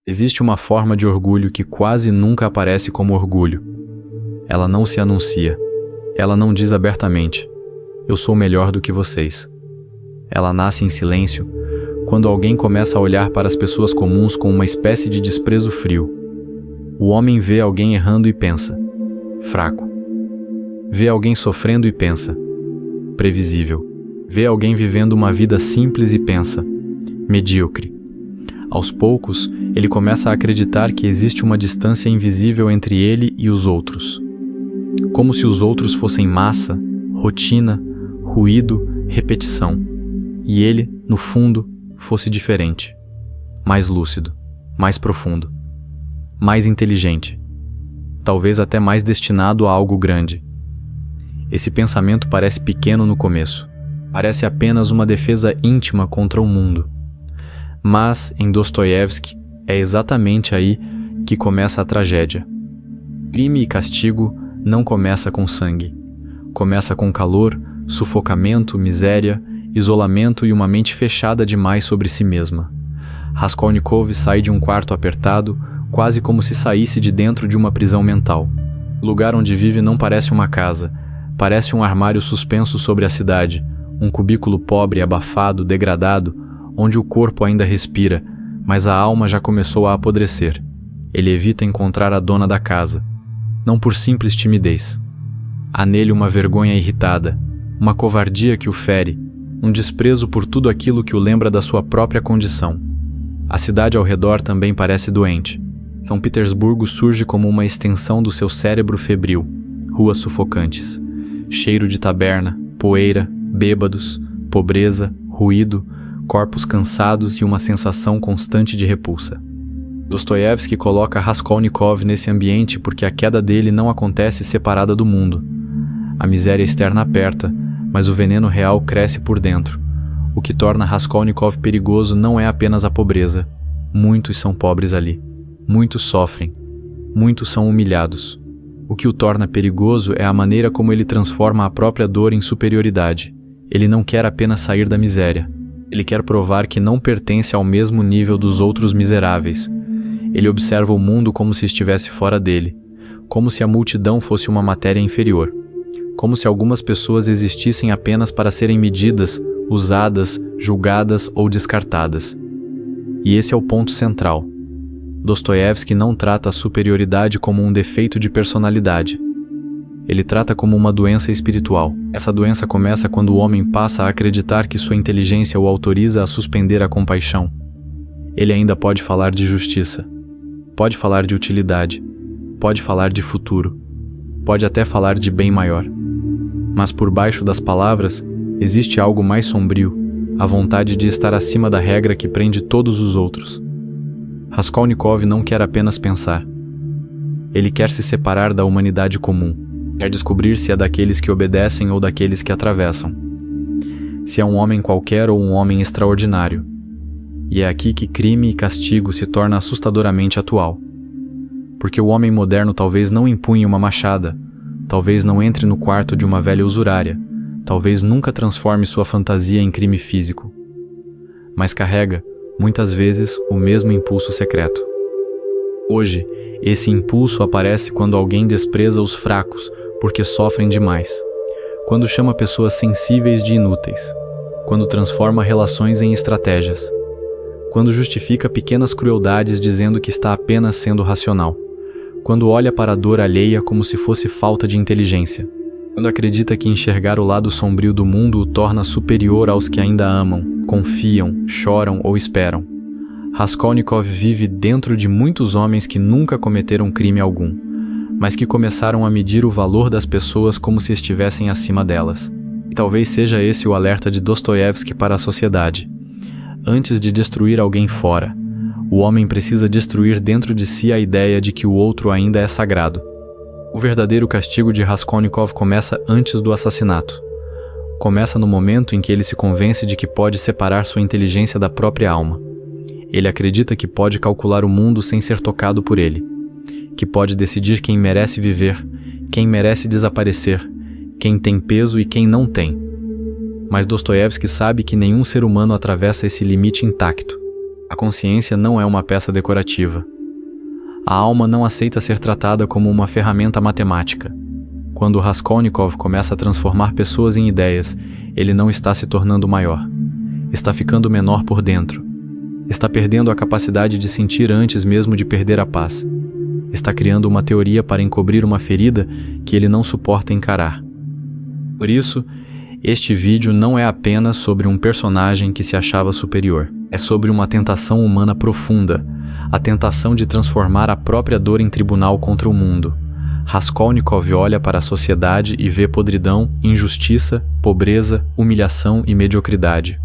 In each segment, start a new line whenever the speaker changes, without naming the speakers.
Existe uma forma de orgulho que quase nunca aparece como orgulho. Ela não se anuncia. Ela não diz abertamente: eu sou melhor do que vocês. Ela nasce em silêncio, quando alguém começa a olhar para as pessoas comuns com uma espécie de desprezo frio. O homem vê alguém errando e pensa: fraco. Vê alguém sofrendo e pensa: previsível. Vê alguém vivendo uma vida simples e pensa: medíocre. Aos poucos, ele começa a acreditar que existe uma distância invisível entre ele e os outros. Como se os outros fossem massa, rotina, ruído, repetição. E ele, no fundo, fosse diferente. Mais lúcido, mais profundo, mais inteligente. Talvez até mais destinado a algo grande. Esse pensamento parece pequeno no começo. Parece apenas uma defesa íntima contra o mundo. Mas, em Dostoiévski, é exatamente aí que começa a tragédia. Crime e castigo não começa com sangue. Começa com calor, sufocamento, miséria, isolamento e uma mente fechada demais sobre si mesma. Raskolnikov sai de um quarto apertado, quase como se saísse de dentro de uma prisão mental. O lugar onde vive não parece uma casa, parece um armário suspenso sobre a cidade, um cubículo pobre, abafado, degradado, onde o corpo ainda respira, mas a alma já começou a apodrecer. Ele evita encontrar a dona da casa, não por simples timidez. Há nele uma vergonha irritada, uma covardia que o fere, um desprezo por tudo aquilo que o lembra da sua própria condição. A cidade ao redor também parece doente. São Petersburgo surge como uma extensão do seu cérebro febril, ruas sufocantes, cheiro de taberna, poeira, bêbados, pobreza, ruído, corpos cansados e uma sensação constante de repulsa. Dostoiévski coloca Raskolnikov nesse ambiente porque a queda dele não acontece separada do mundo. A miséria externa aperta, mas o veneno real cresce por dentro. O que torna Raskolnikov perigoso não é apenas a pobreza. Muitos são pobres ali. Muitos sofrem. Muitos são humilhados. O que o torna perigoso é a maneira como ele transforma a própria dor em superioridade. Ele não quer apenas sair da miséria. Ele quer provar que não pertence ao mesmo nível dos outros miseráveis. Ele observa o mundo como se estivesse fora dele, como se a multidão fosse uma matéria inferior, como se algumas pessoas existissem apenas para serem medidas, usadas, julgadas ou descartadas. E esse é o ponto central. Dostoiévski não trata a superioridade como um defeito de personalidade. Ele trata como uma doença espiritual. Essa doença começa quando o homem passa a acreditar que sua inteligência o autoriza a suspender a compaixão. Ele ainda pode falar de justiça, pode falar de utilidade, pode falar de futuro, pode até falar de bem maior. Mas por baixo das palavras, existe algo mais sombrio, a vontade de estar acima da regra que prende todos os outros. Raskolnikov não quer apenas pensar. Ele quer se separar da humanidade comum. Quer descobrir se é daqueles que obedecem ou daqueles que atravessam. Se é um homem qualquer ou um homem extraordinário. E é aqui que crime e castigo se torna assustadoramente atual. Porque o homem moderno talvez não empunhe uma machada, talvez não entre no quarto de uma velha usurária, talvez nunca transforme sua fantasia em crime físico. Mas carrega, muitas vezes, o mesmo impulso secreto. Hoje, esse impulso aparece quando alguém despreza os fracos, porque sofrem demais, quando chama pessoas sensíveis de inúteis, quando transforma relações em estratégias, quando justifica pequenas crueldades dizendo que está apenas sendo racional, quando olha para a dor alheia como se fosse falta de inteligência, quando acredita que enxergar o lado sombrio do mundo o torna superior aos que ainda amam, confiam, choram ou esperam. Raskolnikov vive dentro de muitos homens que nunca cometeram crime algum, mas que começaram a medir o valor das pessoas como se estivessem acima delas. E talvez seja esse o alerta de Dostoiévski para a sociedade. Antes de destruir alguém fora, o homem precisa destruir dentro de si a ideia de que o outro ainda é sagrado. O verdadeiro castigo de Raskolnikov começa antes do assassinato. Começa no momento em que ele se convence de que pode separar sua inteligência da própria alma. Ele acredita que pode calcular o mundo sem ser tocado por ele, que pode decidir quem merece viver, quem merece desaparecer, quem tem peso e quem não tem. Mas Dostoiévski sabe que nenhum ser humano atravessa esse limite intacto. A consciência não é uma peça decorativa. A alma não aceita ser tratada como uma ferramenta matemática. Quando Raskolnikov começa a transformar pessoas em ideias, ele não está se tornando maior. Está ficando menor por dentro. Está perdendo a capacidade de sentir antes mesmo de perder a paz. Está criando uma teoria para encobrir uma ferida que ele não suporta encarar. Por isso, este vídeo não é apenas sobre um personagem que se achava superior. É sobre uma tentação humana profunda, a tentação de transformar a própria dor em tribunal contra o mundo. Raskolnikov olha para a sociedade e vê podridão, injustiça, pobreza, humilhação e mediocridade.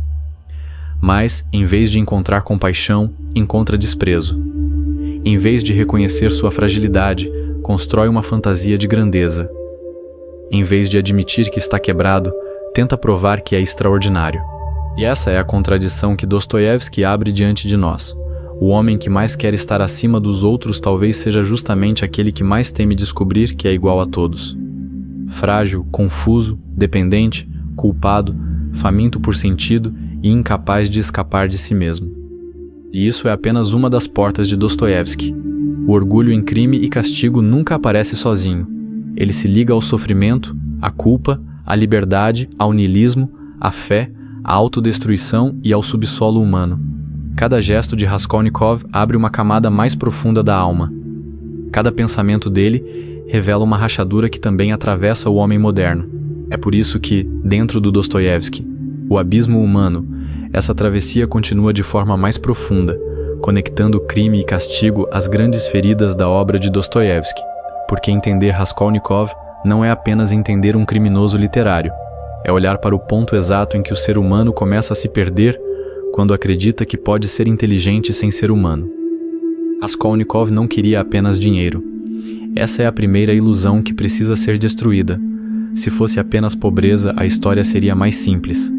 Mas, em vez de encontrar compaixão, encontra desprezo. Em vez de reconhecer sua fragilidade, constrói uma fantasia de grandeza. Em vez de admitir que está quebrado, tenta provar que é extraordinário. E essa é a contradição que Dostoiévski abre diante de nós. O homem que mais quer estar acima dos outros talvez seja justamente aquele que mais teme descobrir que é igual a todos. Frágil, confuso, dependente, culpado, faminto por sentido e incapaz de escapar de si mesmo. E isso é apenas uma das portas de Dostoiévski. O orgulho em crime e castigo nunca aparece sozinho. Ele se liga ao sofrimento, à culpa, à liberdade, ao niilismo, à fé, à autodestruição e ao subsolo humano. Cada gesto de Raskolnikov abre uma camada mais profunda da alma. Cada pensamento dele revela uma rachadura que também atravessa o homem moderno. É por isso que, dentro do Dostoiévski, o abismo humano, essa travessia continua de forma mais profunda, conectando crime e castigo às grandes feridas da obra de Dostoiévski. Porque entender Raskolnikov não é apenas entender um criminoso literário, é olhar para o ponto exato em que o ser humano começa a se perder quando acredita que pode ser inteligente sem ser humano. Raskolnikov não queria apenas dinheiro. Essa é a primeira ilusão que precisa ser destruída. Se fosse apenas pobreza, a história seria mais simples.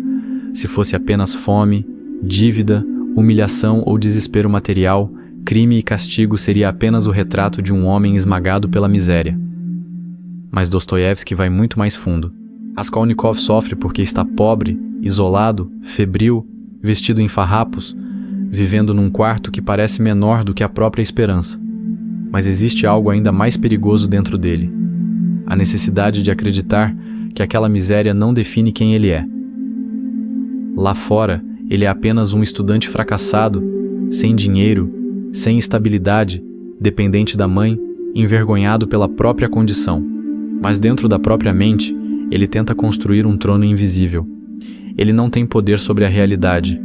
Se fosse apenas fome, dívida, humilhação ou desespero material, crime e castigo seria apenas o retrato de um homem esmagado pela miséria. Mas Dostoiévski vai muito mais fundo. Raskolnikov sofre porque está pobre, isolado, febril, vestido em farrapos, vivendo num quarto que parece menor do que a própria esperança. Mas existe algo ainda mais perigoso dentro dele. A necessidade de acreditar que aquela miséria não define quem ele é. Lá fora, ele é apenas um estudante fracassado, sem dinheiro, sem estabilidade, dependente da mãe, envergonhado pela própria condição. Mas dentro da própria mente, ele tenta construir um trono invisível. Ele não tem poder sobre a realidade,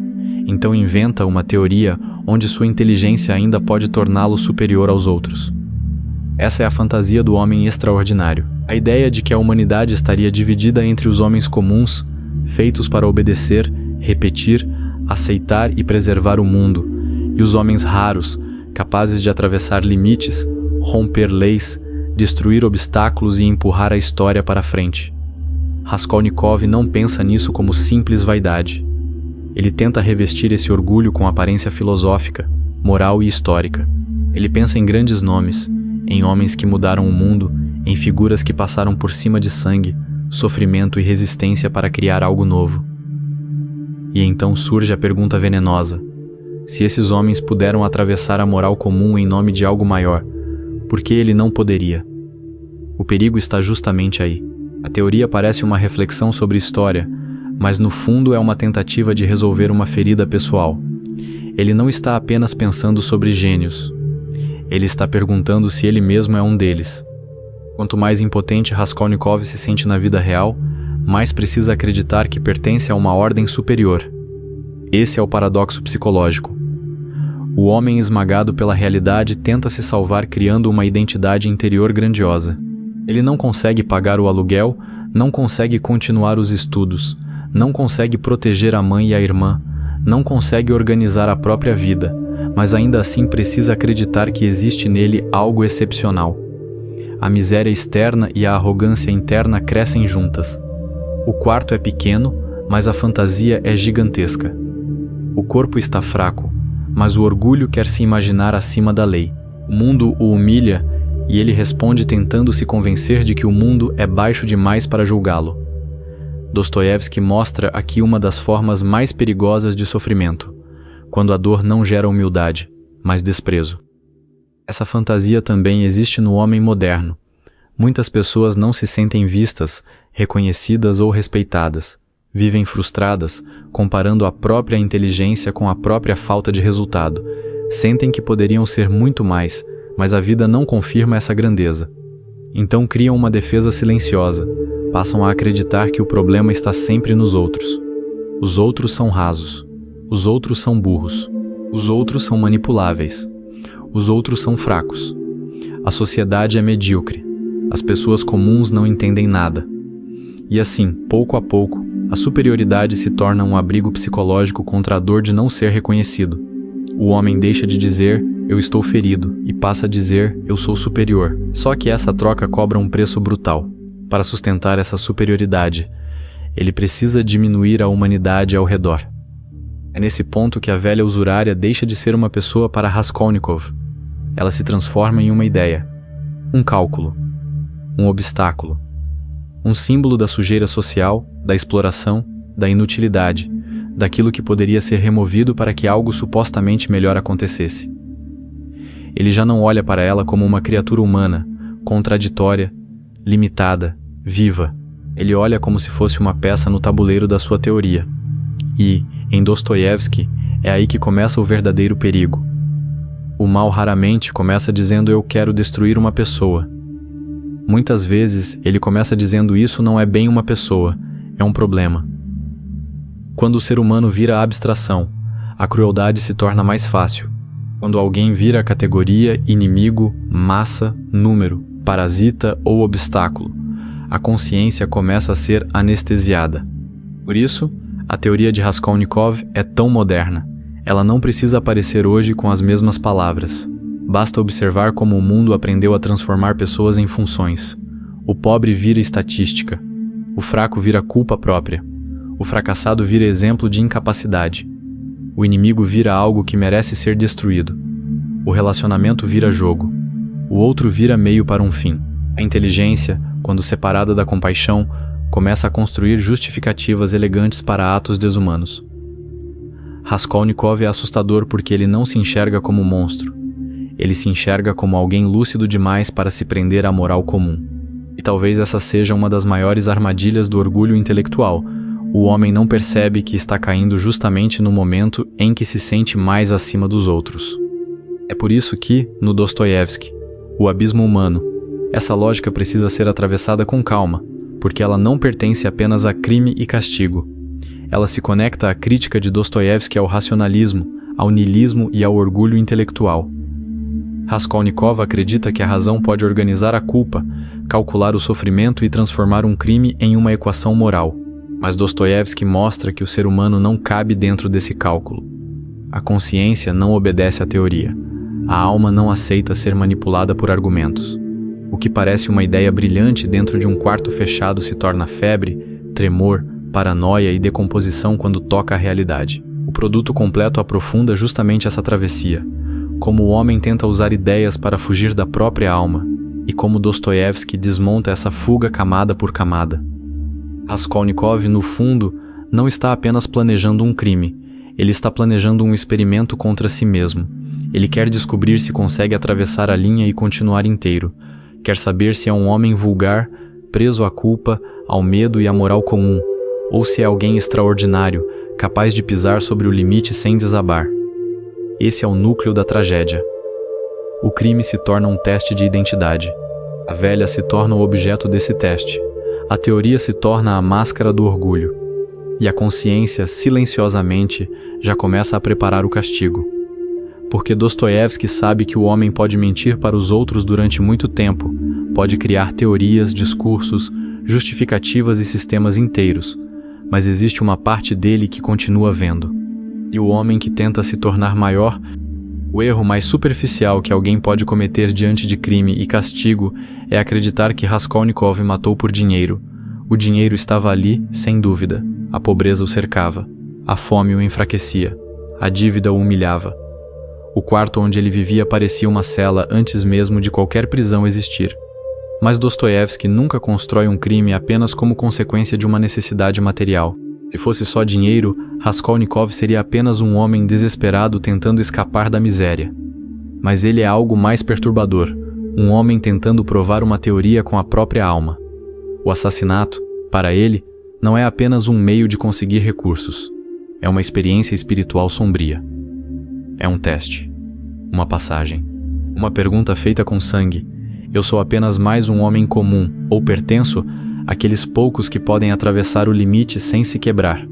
então inventa uma teoria onde sua inteligência ainda pode torná-lo superior aos outros. Essa é a fantasia do homem extraordinário. A ideia de que a humanidade estaria dividida entre os homens comuns, feitos para obedecer, repetir, aceitar e preservar o mundo, e os homens raros, capazes de atravessar limites, romper leis, destruir obstáculos e empurrar a história para frente. Raskolnikov não pensa nisso como simples vaidade. Ele tenta revestir esse orgulho com aparência filosófica, moral e histórica. Ele pensa em grandes nomes, em homens que mudaram o mundo, em figuras que passaram por cima de sangue, sofrimento e resistência para criar algo novo. E então surge a pergunta venenosa: se esses homens puderam atravessar a moral comum em nome de algo maior, por que ele não poderia? O perigo está justamente aí. A teoria parece uma reflexão sobre história, mas no fundo é uma tentativa de resolver uma ferida pessoal. Ele não está apenas pensando sobre gênios. Ele está perguntando se ele mesmo é um deles. Quanto mais impotente Raskolnikov se sente na vida real, mais precisa acreditar que pertence a uma ordem superior. Esse é o paradoxo psicológico. O homem esmagado pela realidade tenta se salvar criando uma identidade interior grandiosa. Ele não consegue pagar o aluguel, não consegue continuar os estudos, não consegue proteger a mãe e a irmã, não consegue organizar a própria vida, mas ainda assim precisa acreditar que existe nele algo excepcional. A miséria externa e a arrogância interna crescem juntas. O quarto é pequeno, mas a fantasia é gigantesca. O corpo está fraco, mas o orgulho quer se imaginar acima da lei. O mundo o humilha e ele responde tentando se convencer de que o mundo é baixo demais para julgá-lo. Dostoiévski mostra aqui uma das formas mais perigosas de sofrimento, quando a dor não gera humildade, mas desprezo. Essa fantasia também existe no homem moderno. Muitas pessoas não se sentem vistas, reconhecidas ou respeitadas. Vivem frustradas, comparando a própria inteligência com a própria falta de resultado. Sentem que poderiam ser muito mais, mas a vida não confirma essa grandeza. Então criam uma defesa silenciosa, passam a acreditar que o problema está sempre nos outros. Os outros são rasos. Os outros são burros. Os outros são manipuláveis. Os outros são fracos. A sociedade é medíocre. As pessoas comuns não entendem nada. E assim, pouco a pouco, a superioridade se torna um abrigo psicológico contra a dor de não ser reconhecido. O homem deixa de dizer, eu estou ferido, e passa a dizer, eu sou superior. Só que essa troca cobra um preço brutal. Para sustentar essa superioridade, ele precisa diminuir a humanidade ao redor. É nesse ponto que a velha usurária deixa de ser uma pessoa para Raskolnikov. Ela se transforma em uma ideia, um cálculo, um obstáculo, um símbolo da sujeira social, da exploração, da inutilidade, daquilo que poderia ser removido para que algo supostamente melhor acontecesse. Ele já não olha para ela como uma criatura humana, contraditória, limitada, viva. Ele olha como se fosse uma peça no tabuleiro da sua teoria. E, em Dostoiévski, é aí que começa o verdadeiro perigo. O mal raramente começa dizendo eu quero destruir uma pessoa. Muitas vezes, ele começa dizendo isso não é bem uma pessoa, é um problema. Quando o ser humano vira abstração, a crueldade se torna mais fácil. Quando alguém vira categoria, inimigo, massa, número, parasita ou obstáculo, a consciência começa a ser anestesiada. Por isso, a teoria de Raskolnikov é tão moderna. Ela não precisa aparecer hoje com as mesmas palavras. Basta observar como o mundo aprendeu a transformar pessoas em funções. O pobre vira estatística. O fraco vira culpa própria. O fracassado vira exemplo de incapacidade. O inimigo vira algo que merece ser destruído. O relacionamento vira jogo. O outro vira meio para um fim. A inteligência, quando separada da compaixão, começa a construir justificativas elegantes para atos desumanos. Raskolnikov é assustador porque ele não se enxerga como monstro. Ele se enxerga como alguém lúcido demais para se prender à moral comum. E talvez essa seja uma das maiores armadilhas do orgulho intelectual. O homem não percebe que está caindo justamente no momento em que se sente mais acima dos outros. É por isso que, no Dostoiévski, o abismo humano, essa lógica precisa ser atravessada com calma, porque ela não pertence apenas a crime e castigo. Ela se conecta à crítica de Dostoiévski ao racionalismo, ao niilismo e ao orgulho intelectual. Raskolnikov acredita que a razão pode organizar a culpa, calcular o sofrimento e transformar um crime em uma equação moral. Mas Dostoiévski mostra que o ser humano não cabe dentro desse cálculo. A consciência não obedece à teoria. A alma não aceita ser manipulada por argumentos. O que parece uma ideia brilhante dentro de um quarto fechado se torna febre, tremor, paranoia e decomposição quando toca a realidade. O produto completo aprofunda justamente essa travessia. Como o homem tenta usar ideias para fugir da própria alma, e como Dostoiévski desmonta essa fuga camada por camada. Raskolnikov, no fundo, não está apenas planejando um crime, ele está planejando um experimento contra si mesmo. Ele quer descobrir se consegue atravessar a linha e continuar inteiro. Quer saber se é um homem vulgar, preso à culpa, ao medo e à moral comum, ou se é alguém extraordinário, capaz de pisar sobre o limite sem desabar. Esse é o núcleo da tragédia. O crime se torna um teste de identidade. A velha se torna o objeto desse teste. A teoria se torna a máscara do orgulho. E a consciência, silenciosamente, já começa a preparar o castigo. Porque Dostoiévski sabe que o homem pode mentir para os outros durante muito tempo, pode criar teorias, discursos, justificativas e sistemas inteiros, mas existe uma parte dele que continua vendo. E o homem que tenta se tornar maior, o erro mais superficial que alguém pode cometer diante de crime e castigo é acreditar que Raskolnikov matou por dinheiro. O dinheiro estava ali, sem dúvida. A pobreza o cercava. A fome o enfraquecia. A dívida o humilhava. O quarto onde ele vivia parecia uma cela antes mesmo de qualquer prisão existir. Mas Dostoiévski nunca constrói um crime apenas como consequência de uma necessidade material. Se fosse só dinheiro, Raskolnikov seria apenas um homem desesperado tentando escapar da miséria. Mas ele é algo mais perturbador, um homem tentando provar uma teoria com a própria alma. O assassinato, para ele, não é apenas um meio de conseguir recursos. É uma experiência espiritual sombria. É um teste. Uma passagem. Uma pergunta feita com sangue. Eu sou apenas mais um homem comum, ou pertenço àqueles poucos que podem atravessar o limite sem se quebrar.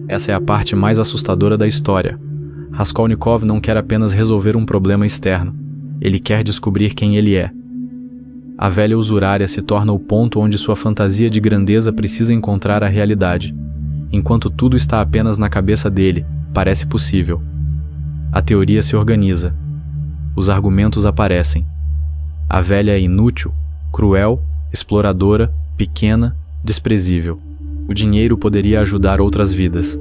Essa é a parte mais assustadora da história. Raskolnikov não quer apenas resolver um problema externo. Ele quer descobrir quem ele é. A velha usurária se torna o ponto onde sua fantasia de grandeza precisa encontrar a realidade. Enquanto tudo está apenas na cabeça dele, parece possível. A teoria se organiza. Os argumentos aparecem. A velha é inútil, cruel, exploradora, pequena, desprezível. O dinheiro poderia ajudar outras vidas.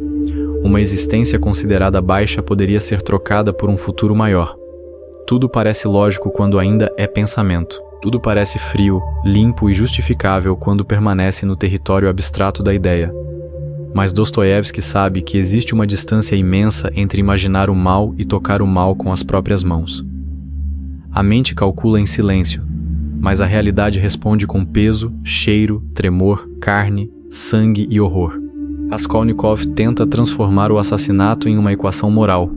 Uma existência considerada baixa poderia ser trocada por um futuro maior. Tudo parece lógico quando ainda é pensamento. Tudo parece frio, limpo e justificável quando permanece no território abstrato da ideia. Mas Dostoiévski sabe que existe uma distância imensa entre imaginar o mal e tocar o mal com as próprias mãos. A mente calcula em silêncio, mas a realidade responde com peso, cheiro, tremor, carne, sangue e horror. Raskolnikov tenta transformar o assassinato em uma equação moral.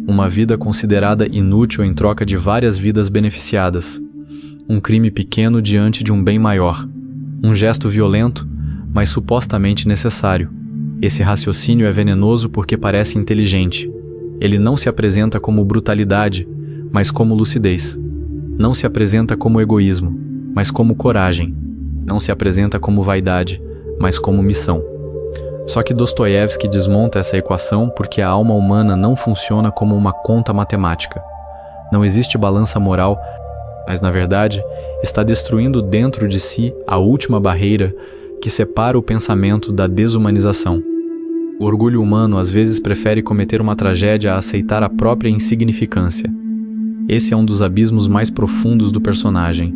Uma vida considerada inútil em troca de várias vidas beneficiadas. Um crime pequeno diante de um bem maior. Um gesto violento, mas supostamente necessário. Esse raciocínio é venenoso porque parece inteligente. Ele não se apresenta como brutalidade, mas como lucidez. Não se apresenta como egoísmo, mas como coragem. Não se apresenta como vaidade, mas como missão. Só que Dostoiévski desmonta essa equação porque a alma humana não funciona como uma conta matemática. Não existe balança moral, mas na verdade está destruindo dentro de si a última barreira que separa o pensamento da desumanização. O orgulho humano às vezes prefere cometer uma tragédia a aceitar a própria insignificância. Esse é um dos abismos mais profundos do personagem.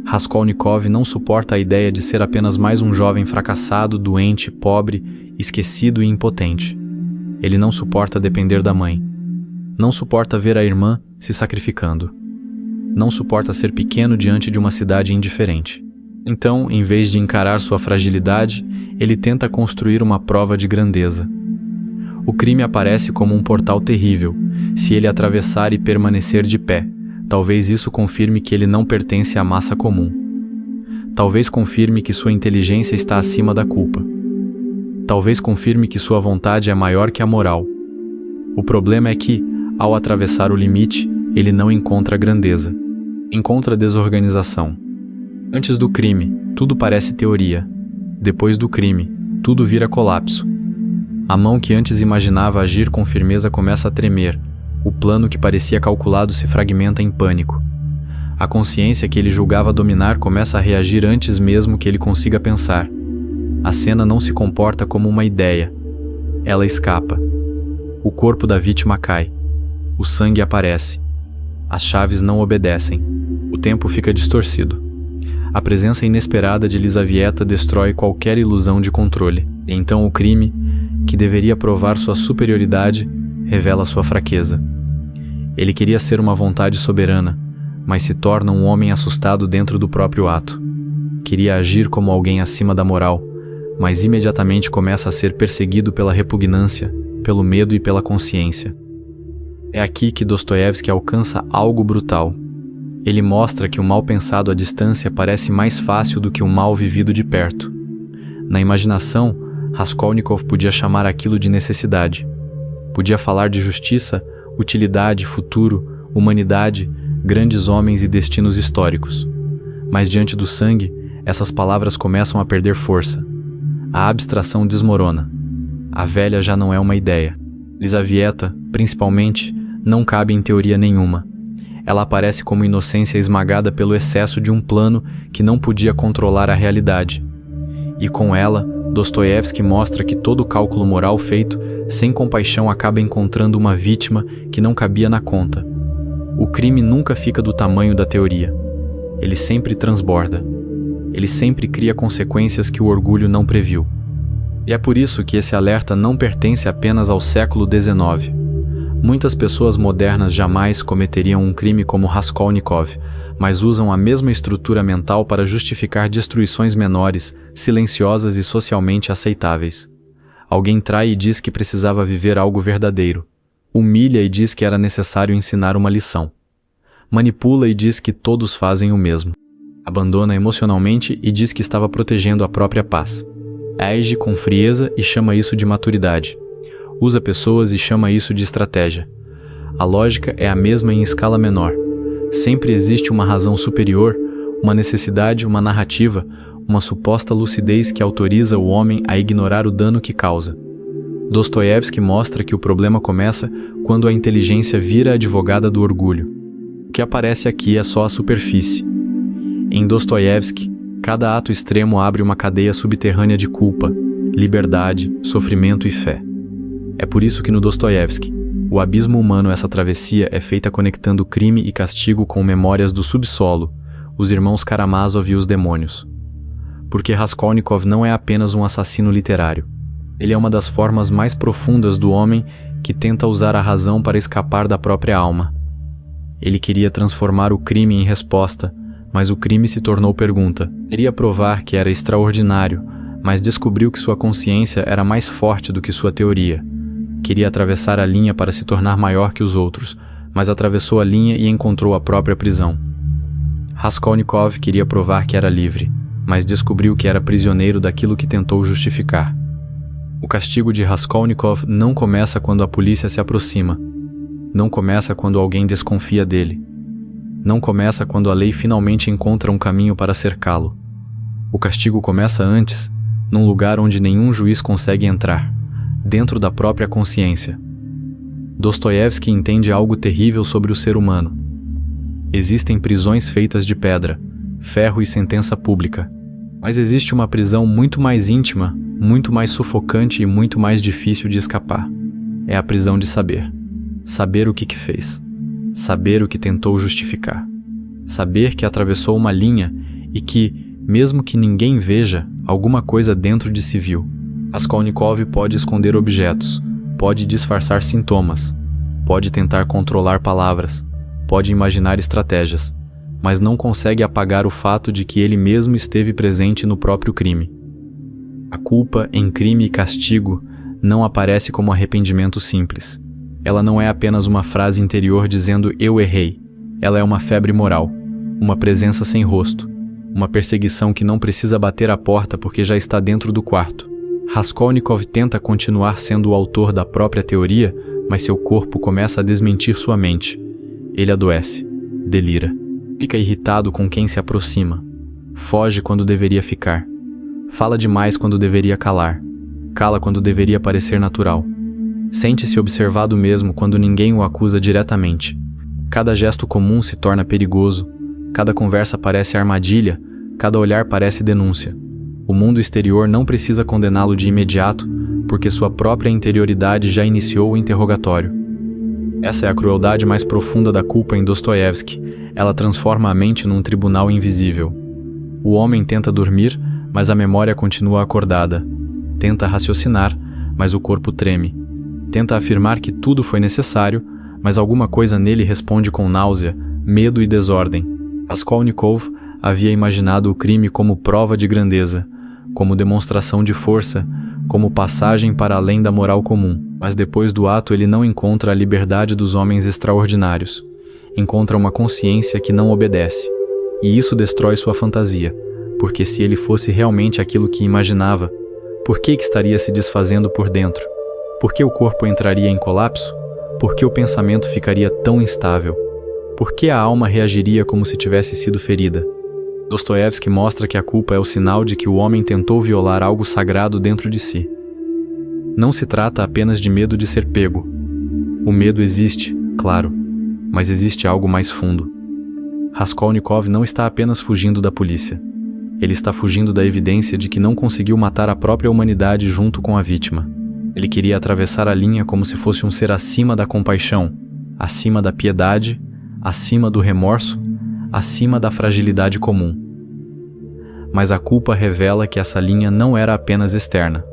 Raskolnikov não suporta a ideia de ser apenas mais um jovem fracassado, doente, pobre, esquecido e impotente. Ele não suporta depender da mãe. Não suporta ver a irmã se sacrificando. Não suporta ser pequeno diante de uma cidade indiferente. Então, em vez de encarar sua fragilidade, ele tenta construir uma prova de grandeza. O crime aparece como um portal terrível. Se ele atravessar e permanecer de pé, talvez isso confirme que ele não pertence à massa comum. Talvez confirme que sua inteligência está acima da culpa. Talvez confirme que sua vontade é maior que a moral. O problema é que, ao atravessar o limite, ele não encontra grandeza. Encontra desorganização. Antes do crime, tudo parece teoria. Depois do crime, tudo vira colapso. A mão que antes imaginava agir com firmeza começa a tremer. O plano que parecia calculado se fragmenta em pânico. A consciência que ele julgava dominar começa a reagir antes mesmo que ele consiga pensar. A cena não se comporta como uma ideia. Ela escapa. O corpo da vítima cai. O sangue aparece. As chaves não obedecem. O tempo fica distorcido. A presença inesperada de Lisavieta destrói qualquer ilusão de controle. E então o crime, que deveria provar sua superioridade, revela sua fraqueza. Ele queria ser uma vontade soberana, mas se torna um homem assustado dentro do próprio ato. Queria agir como alguém acima da moral, mas imediatamente começa a ser perseguido pela repugnância, pelo medo e pela consciência. É aqui que Dostoiévski alcança algo brutal. Ele mostra que o mal pensado à distância parece mais fácil do que o mal vivido de perto. Na imaginação, Raskolnikov podia chamar aquilo de necessidade. Podia falar de justiça, utilidade, futuro, humanidade, grandes homens e destinos históricos. Mas diante do sangue, essas palavras começam a perder força. A abstração desmorona. A velha já não é uma ideia. Lisavieta, principalmente, não cabe em teoria nenhuma. Ela aparece como inocência esmagada pelo excesso de um plano que não podia controlar a realidade. E com ela, Dostoiévski mostra que todo cálculo moral feito sem compaixão acaba encontrando uma vítima que não cabia na conta. O crime nunca fica do tamanho da teoria. Ele sempre transborda. Ele sempre cria consequências que o orgulho não previu. E é por isso que esse alerta não pertence apenas ao século XIX. Muitas pessoas modernas jamais cometeriam um crime como Raskolnikov, mas usam a mesma estrutura mental para justificar destruições menores, silenciosas e socialmente aceitáveis. Alguém trai e diz que precisava viver algo verdadeiro. Humilha e diz que era necessário ensinar uma lição. Manipula e diz que todos fazem o mesmo. Abandona emocionalmente e diz que estava protegendo a própria paz. Age com frieza e chama isso de maturidade. Usa pessoas e chama isso de estratégia. A lógica é a mesma em escala menor. Sempre existe uma razão superior, uma necessidade, uma narrativa, uma suposta lucidez que autoriza o homem a ignorar o dano que causa. Dostoiévski mostra que o problema começa quando a inteligência vira advogada do orgulho. O que aparece aqui é só a superfície. Em Dostoiévski, cada ato extremo abre uma cadeia subterrânea de culpa, liberdade, sofrimento e fé. É por isso que no Dostoiévski, o abismo humano, essa travessia, é feita conectando crime e castigo com memórias do subsolo, os irmãos Karamazov e os demônios. Porque Raskolnikov não é apenas um assassino literário. Ele é uma das formas mais profundas do homem que tenta usar a razão para escapar da própria alma. Ele queria transformar o crime em resposta, mas o crime se tornou pergunta. Queria provar que era extraordinário, mas descobriu que sua consciência era mais forte do que sua teoria. Queria atravessar a linha para se tornar maior que os outros, mas atravessou a linha e encontrou a própria prisão. Raskolnikov queria provar que era livre, mas descobriu que era prisioneiro daquilo que tentou justificar. O castigo de Raskolnikov não começa quando a polícia se aproxima. Não começa quando alguém desconfia dele. Não começa quando a lei finalmente encontra um caminho para cercá-lo. O castigo começa antes, num lugar onde nenhum juiz consegue entrar, dentro da própria consciência. Dostoiévski entende algo terrível sobre o ser humano. Existem prisões feitas de pedra, ferro e sentença pública. Mas existe uma prisão muito mais íntima, muito mais sufocante e muito mais difícil de escapar. É a prisão de saber. Saber o que fez. Saber o que tentou justificar. Saber que atravessou uma linha e que, mesmo que ninguém veja, alguma coisa dentro de si viu. Raskolnikov pode esconder objetos, pode disfarçar sintomas, pode tentar controlar palavras, pode imaginar estratégias, mas não consegue apagar o fato de que ele mesmo esteve presente no próprio crime. A culpa em crime e castigo não aparece como arrependimento simples. Ela não é apenas uma frase interior dizendo "eu errei". Ela é uma febre moral, uma presença sem rosto, uma perseguição que não precisa bater a porta porque já está dentro do quarto. Raskolnikov tenta continuar sendo o autor da própria teoria, mas seu corpo começa a desmentir sua mente. Ele adoece, delira, fica irritado com quem se aproxima, foge quando deveria ficar, fala demais quando deveria calar, cala quando deveria parecer natural. Sente-se observado mesmo quando ninguém o acusa diretamente. Cada gesto comum se torna perigoso, cada conversa parece armadilha, cada olhar parece denúncia. O mundo exterior não precisa condená-lo de imediato, porque sua própria interioridade já iniciou o interrogatório. Essa é a crueldade mais profunda da culpa em Dostoiévski. Ela transforma a mente num tribunal invisível. O homem tenta dormir, mas a memória continua acordada. Tenta raciocinar, mas o corpo treme. Tenta afirmar que tudo foi necessário, mas alguma coisa nele responde com náusea, medo e desordem. Raskolnikov havia imaginado o crime como prova de grandeza, como demonstração de força, como passagem para além da moral comum. Mas depois do ato ele não encontra a liberdade dos homens extraordinários. Encontra uma consciência que não obedece. E isso destrói sua fantasia, porque se ele fosse realmente aquilo que imaginava, por que estaria se desfazendo por dentro? Por que o corpo entraria em colapso? Por que o pensamento ficaria tão instável? Por que a alma reagiria como se tivesse sido ferida? Dostoiévski mostra que a culpa é o sinal de que o homem tentou violar algo sagrado dentro de si. Não se trata apenas de medo de ser pego. O medo existe, claro, mas existe algo mais fundo. Raskolnikov não está apenas fugindo da polícia. Ele está fugindo da evidência de que não conseguiu matar a própria humanidade junto com a vítima. Ele queria atravessar a linha como se fosse um ser acima da compaixão, acima da piedade, acima do remorso, acima da fragilidade comum. Mas a culpa revela que essa linha não era apenas externa.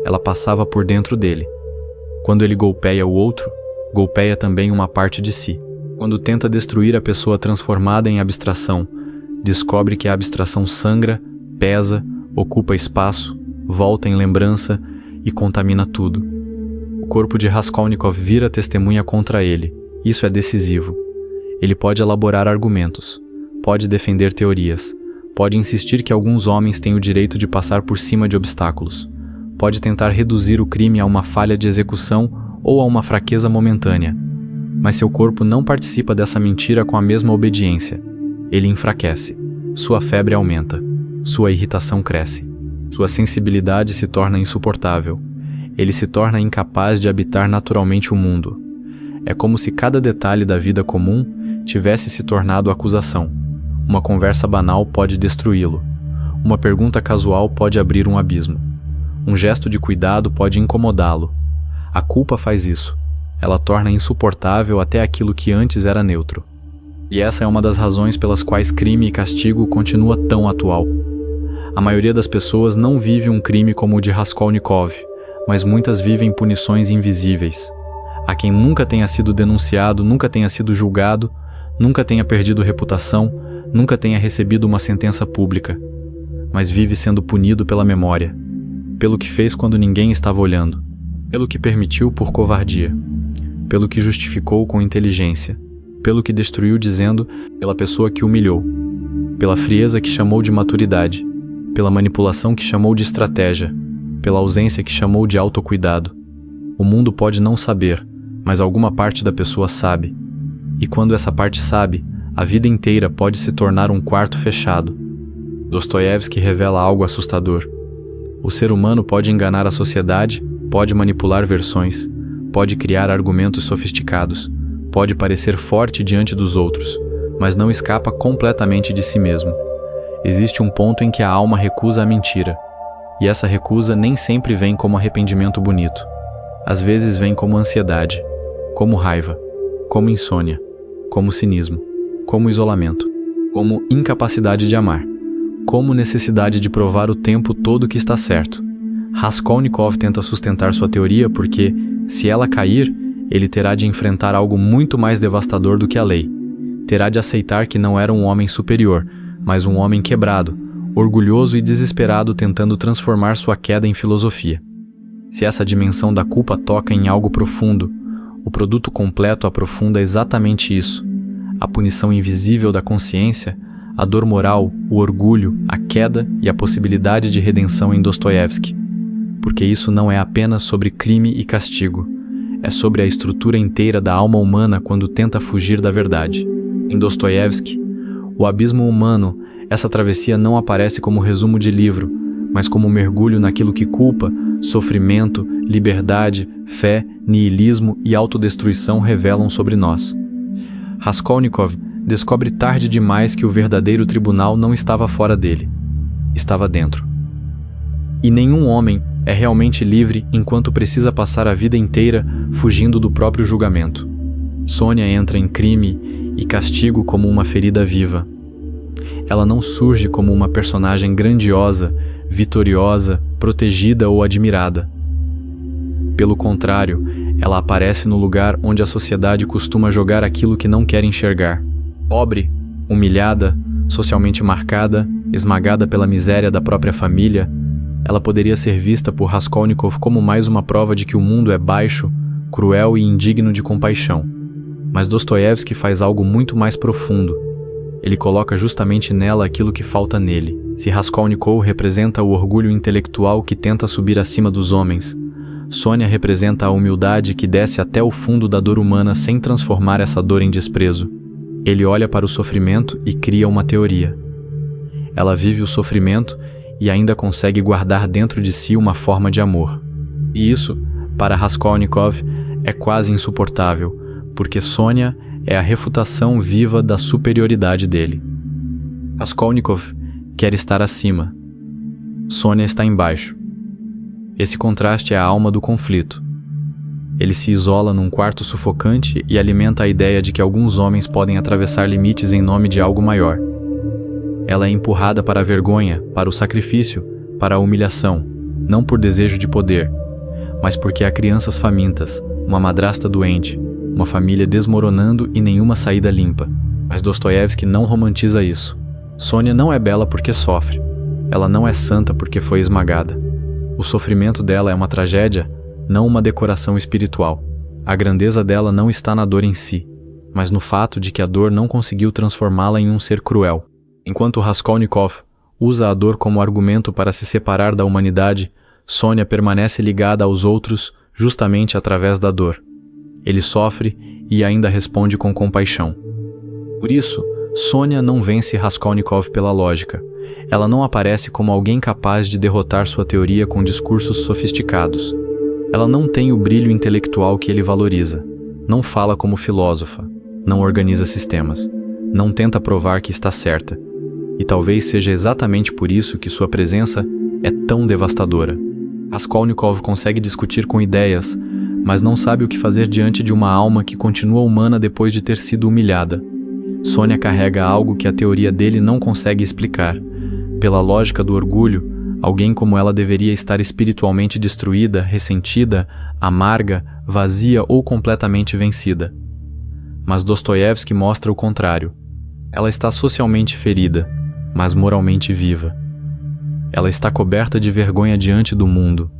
ela passava por dentro dele. Quando ele golpeia o outro, golpeia também uma parte de si. Quando tenta destruir a pessoa transformada em abstração, descobre que a abstração sangra, pesa, ocupa espaço, volta em lembrança e contamina tudo. O corpo de Raskolnikov vira testemunha contra ele. Isso é decisivo. Ele pode elaborar argumentos, pode defender teorias, pode insistir que alguns homens têm o direito de passar por cima de obstáculos, pode tentar reduzir o crime a uma falha de execução ou a uma fraqueza momentânea. Mas seu corpo não participa dessa mentira com a mesma obediência. Ele enfraquece, sua febre aumenta, sua irritação cresce, sua sensibilidade se torna insuportável. Ele se torna incapaz de habitar naturalmente o mundo. É como se cada detalhe da vida comum tivesse se tornado acusação. Uma conversa banal pode destruí-lo. Uma pergunta casual pode abrir um abismo. Um gesto de cuidado pode incomodá-lo. A culpa faz isso. Ela torna insuportável até aquilo que antes era neutro. E essa é uma das razões pelas quais crime e castigo continua tão atual. A maioria das pessoas não vive um crime como o de Raskolnikov, mas muitas vivem punições invisíveis. Há quem nunca tenha sido denunciado, nunca tenha sido julgado, nunca tenha perdido reputação, nunca tenha recebido uma sentença pública, mas vive sendo punido pela memória, pelo que fez quando ninguém estava olhando, pelo que permitiu por covardia, pelo que justificou com inteligência, pelo que destruiu dizendo pela pessoa que humilhou, pela frieza que chamou de maturidade, pela manipulação que chamou de estratégia, pela ausência que chamou de autocuidado. O mundo pode não saber, mas alguma parte da pessoa sabe. E quando essa parte sabe, a vida inteira pode se tornar um quarto fechado. Dostoiévski revela algo assustador. O ser humano pode enganar a sociedade, pode manipular versões, pode criar argumentos sofisticados, pode parecer forte diante dos outros, mas não escapa completamente de si mesmo. Existe um ponto em que a alma recusa a mentira, e essa recusa nem sempre vem como arrependimento bonito. Às vezes vem como ansiedade, como raiva, como insônia, como cinismo, como isolamento, como incapacidade de amar, como necessidade de provar o tempo todo que está certo. Raskolnikov tenta sustentar sua teoria porque, se ela cair, ele terá de enfrentar algo muito mais devastador do que a lei. Terá de aceitar que não era um homem superior, mas um homem quebrado, orgulhoso e desesperado tentando transformar sua queda em filosofia. Se essa dimensão da culpa toca em algo profundo, o produto completo aprofunda exatamente isso: a punição invisível da consciência, a dor moral, o orgulho, a queda e a possibilidade de redenção em Dostoiévski. Porque isso não é apenas sobre crime e castigo, é sobre a estrutura inteira da alma humana quando tenta fugir da verdade. Em Dostoiévski, o abismo humano, essa travessia não aparece como resumo de livro, mas como mergulho naquilo que culpa, sofrimento, liberdade, fé, niilismo e autodestruição revelam sobre nós. Raskolnikov descobre tarde demais que o verdadeiro tribunal não estava fora dele, estava dentro. E nenhum homem é realmente livre enquanto precisa passar a vida inteira fugindo do próprio julgamento. Sônia entra em crime e castigo como uma ferida viva. Ela não surge como uma personagem grandiosa, vitoriosa, protegida ou admirada. Pelo contrário, ela aparece no lugar onde a sociedade costuma jogar aquilo que não quer enxergar. Pobre, humilhada, socialmente marcada, esmagada pela miséria da própria família, ela poderia ser vista por Raskolnikov como mais uma prova de que o mundo é baixo, cruel e indigno de compaixão. Mas Dostoiévski faz algo muito mais profundo. Ele coloca justamente nela aquilo que falta nele. Se Raskolnikov representa o orgulho intelectual que tenta subir acima dos homens, Sônia representa a humildade que desce até o fundo da dor humana sem transformar essa dor em desprezo. Ele olha para o sofrimento e cria uma teoria. Ela vive o sofrimento e ainda consegue guardar dentro de si uma forma de amor. E isso, para Raskolnikov, é quase insuportável, porque Sônia é a refutação viva da superioridade dele. Raskolnikov quer estar acima. Sônia está embaixo. Esse contraste é a alma do conflito. Ele se isola num quarto sufocante e alimenta a ideia de que alguns homens podem atravessar limites em nome de algo maior. Ela é empurrada para a vergonha, para o sacrifício, para a humilhação, não por desejo de poder, mas porque há crianças famintas, uma madrasta doente, uma família desmoronando e nenhuma saída limpa. Mas Dostoiévski não romantiza isso. Sônia não é bela porque sofre. Ela não é santa porque foi esmagada. O sofrimento dela é uma tragédia, não uma decoração espiritual. A grandeza dela não está na dor em si, mas no fato de que a dor não conseguiu transformá-la em um ser cruel. Enquanto Raskolnikov usa a dor como argumento para se separar da humanidade, Sônia permanece ligada aos outros justamente através da dor. Ele sofre e ainda responde com compaixão. Por isso, Sônia não vence Raskolnikov pela lógica. Ela não aparece como alguém capaz de derrotar sua teoria com discursos sofisticados. Ela não tem o brilho intelectual que ele valoriza. Não fala como filósofa. Não organiza sistemas. Não tenta provar que está certa. E talvez seja exatamente por isso que sua presença é tão devastadora. Raskolnikov consegue discutir com ideias, mas não sabe o que fazer diante de uma alma que continua humana depois de ter sido humilhada. Sônia carrega algo que a teoria dele não consegue explicar. Pela lógica do orgulho, alguém como ela deveria estar espiritualmente destruída, ressentida, amarga, vazia ou completamente vencida. Mas Dostoiévski mostra o contrário. Ela está socialmente ferida, mas moralmente viva. Ela está coberta de vergonha diante do mundo,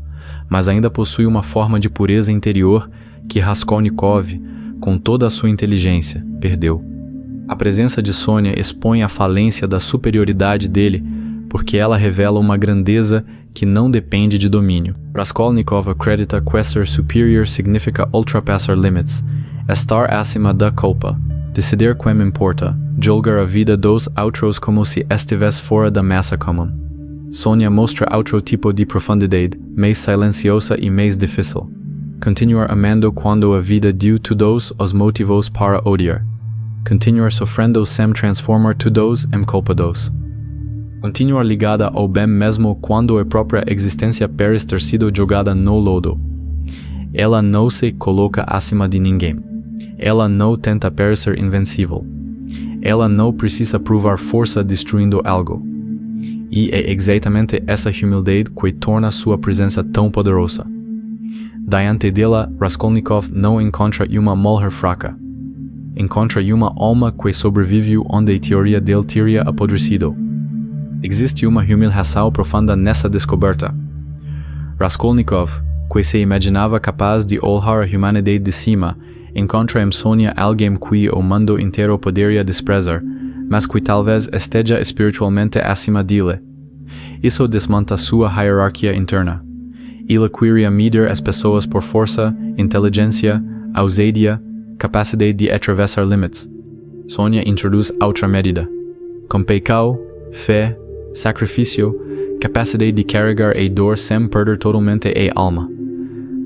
mas ainda possui uma forma de pureza interior que Raskolnikov, com toda a sua inteligência, perdeu. A presença de Sônia expõe a falência da superioridade dele, porque ela revela uma grandeza que não depende de domínio. Raskolnikov acredita quaesar superior significa ultrapassar limits, estar acima da culpa, decidir quem importa, julgar a vida dos outros como se estivesse fora da massa comum. Sônia mostra outro tipo de profundidade, mais silenciosa e mais difícil. Continuar amando quando a vida deu todos os motivos para odiar. Continuar sofrendo sem transformar todos em culpados. Continuar ligada ao bem mesmo quando a própria existência parece ter sido jogada no lodo. Ela não se coloca acima de ninguém. Ela não tenta parecer invencível. Ela não precisa provar força destruindo algo. E é exatamente essa humildade que torna sua presença tão poderosa. Diante dela, Raskolnikov não encontra uma mulher fraca. Encontra uma alma que sobreviveu onde a teoria dele teria apodrecido. Existe uma humilhação profunda nessa descoberta. Raskolnikov, que se imaginava capaz de olhar a humanidade de cima, encontra em Sônia alguém que o mundo inteiro poderia desprezar, mas que talvez esteja espiritualmente acima dele. Isso desmonta sua hierarquia interna. Ela queria medir as pessoas por força, inteligência, ousadia, capacidade de atravessar limites. Sônia introduz outra medida. Com pecado, fé, sacrifício, capacidade de carregar a dor sem perder totalmente a alma.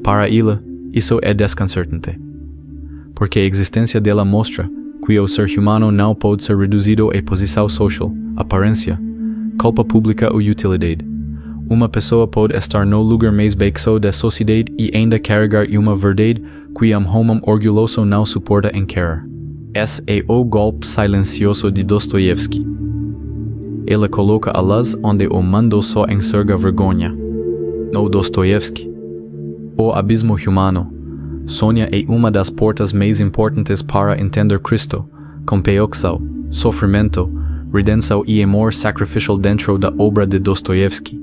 Para ela, isso é desconcertante. Porque a existência dela mostra que o ser humano não pode ser reduzido a posição social, aparência, culpa pública ou utilidade. Uma pessoa pode estar no lugar mais baixo da sociedade e ainda carregar uma verdade que um homem orgulhoso não suporta encarar. Esse é o golpe silencioso de Dostoiévski. Ele coloca a luz onde o mundo só enxerga vergonha. No Dostoiévski, o abismo humano, Sônia é uma das portas mais importantes para entender Cristo, com peixão, sofrimento, redenção e amor sacrificial dentro da obra de Dostoiévski.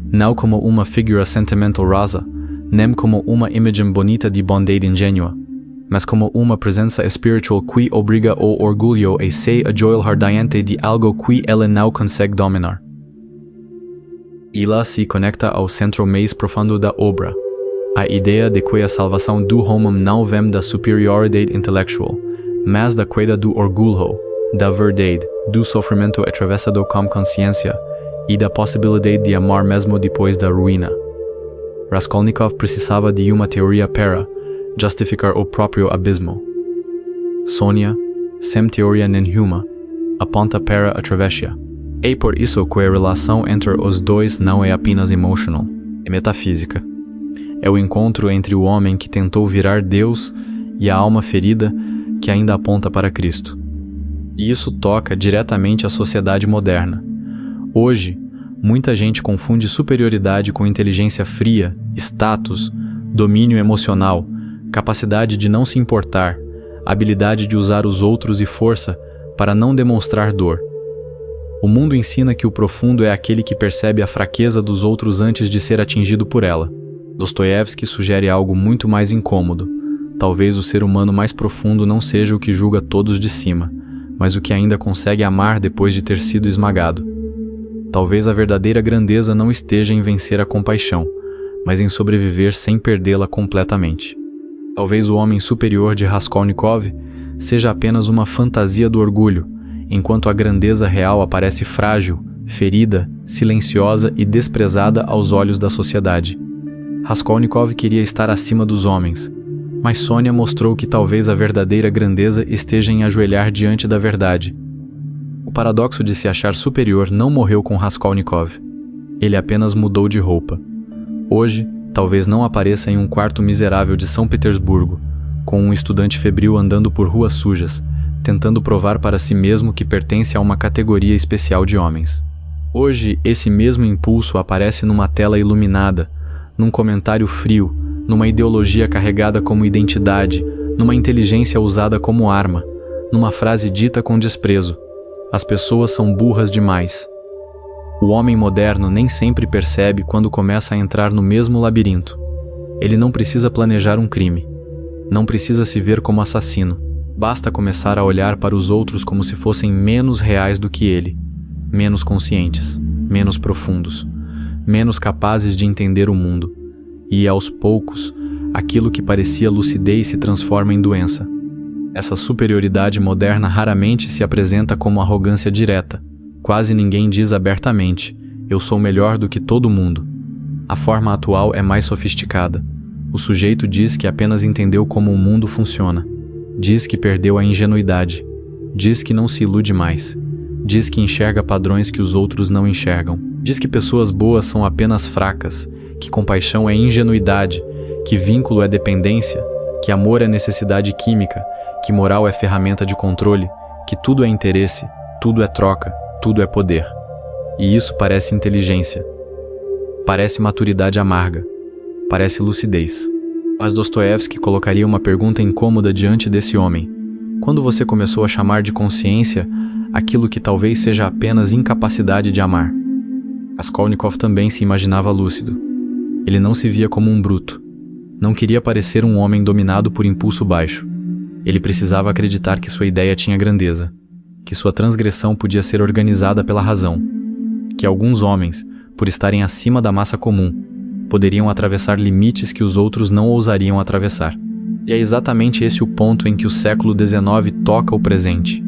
Não como uma figura sentimental rasa, nem como uma imagem bonita de bondade ingênua, mas como uma presença espiritual que obriga o orgulho a se ajoelhar diante de algo que ele não consegue dominar. Ela se conecta ao centro mais profundo da obra, a ideia de que a salvação do homem não vem da superioridade intelectual, mas da queda do orgulho, da verdade, do sofrimento atravessado com consciência e da possibilidade de amar mesmo depois da ruína. Raskolnikov precisava de uma teoria para justificar o próprio abismo. Sônia, sem teoria nenhuma, aponta para a travessia. É por isso que a relação entre os dois não é apenas emocional, é metafísica. É o encontro entre o homem que tentou virar Deus e a alma ferida que ainda aponta para Cristo. E isso toca diretamente a sociedade moderna. Hoje, Muita gente confunde superioridade com inteligência fria, status, domínio emocional, capacidade de não se importar, habilidade de usar os outros e força para não demonstrar dor. O mundo ensina que o profundo é aquele que percebe a fraqueza dos outros antes de ser atingido por ela. Dostoiévski sugere algo muito mais incômodo. Talvez o ser humano mais profundo não seja o que julga todos de cima, mas o que ainda consegue amar depois de ter sido esmagado. Talvez a verdadeira grandeza não esteja em vencer a compaixão, mas em sobreviver sem perdê-la completamente. Talvez o homem superior de Raskolnikov seja apenas uma fantasia do orgulho, enquanto a grandeza real aparece frágil, ferida, silenciosa e desprezada aos olhos da sociedade. Raskolnikov queria estar acima dos homens, mas Sônia mostrou que talvez a verdadeira grandeza esteja em ajoelhar diante da verdade. O paradoxo de se achar superior não morreu com Raskolnikov. Ele apenas mudou de roupa. Hoje, talvez não apareça em um quarto miserável de São Petersburgo, com um estudante febril andando por ruas sujas, tentando provar para si mesmo que pertence a uma categoria especial de homens. Hoje, esse mesmo impulso aparece numa tela iluminada, num comentário frio, numa ideologia carregada como identidade, numa inteligência usada como arma, numa frase dita com desprezo. As pessoas são burras demais. O homem moderno nem sempre percebe quando começa a entrar no mesmo labirinto. Ele não precisa planejar um crime. Não precisa se ver como assassino. Basta começar a olhar para os outros como se fossem menos reais do que ele, menos conscientes, menos profundos, menos capazes de entender o mundo. E, aos poucos, aquilo que parecia lucidez se transforma em doença. Essa superioridade moderna raramente se apresenta como arrogância direta. Quase ninguém diz abertamente: eu sou melhor do que todo mundo. A forma atual é mais sofisticada. O sujeito diz que apenas entendeu como o mundo funciona. Diz que perdeu a ingenuidade. Diz que não se ilude mais. Diz que enxerga padrões que os outros não enxergam. Diz que pessoas boas são apenas fracas, que compaixão é ingenuidade, que vínculo é dependência, que amor é necessidade química, que moral é ferramenta de controle, que tudo é interesse, tudo é troca, tudo é poder. E isso parece inteligência. Parece maturidade amarga. Parece lucidez. Mas Dostoiévski colocaria uma pergunta incômoda diante desse homem. Quando você começou a chamar de consciência aquilo que talvez seja apenas incapacidade de amar? Raskolnikov também se imaginava lúcido. Ele não se via como um bruto. Não queria parecer um homem dominado por impulso baixo. Ele precisava acreditar que sua ideia tinha grandeza, que sua transgressão podia ser organizada pela razão, que alguns homens, por estarem acima da massa comum, poderiam atravessar limites que os outros não ousariam atravessar. E é exatamente esse o ponto em que o século XIX toca o presente.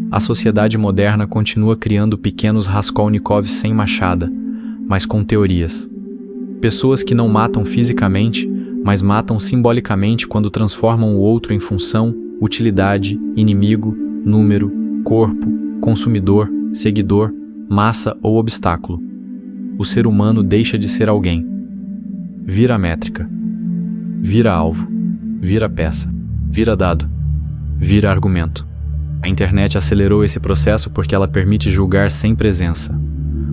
A sociedade moderna continua criando pequenos Raskolnikovs sem machada, mas com teorias. Pessoas que não matam fisicamente, mas matam simbolicamente quando transformam o outro em função, utilidade, inimigo, número, corpo, consumidor, seguidor, massa ou obstáculo. O ser humano deixa de ser alguém. Vira métrica. Vira alvo. Vira peça. Vira dado. Vira argumento. A internet acelerou esse processo porque ela permite julgar sem presença.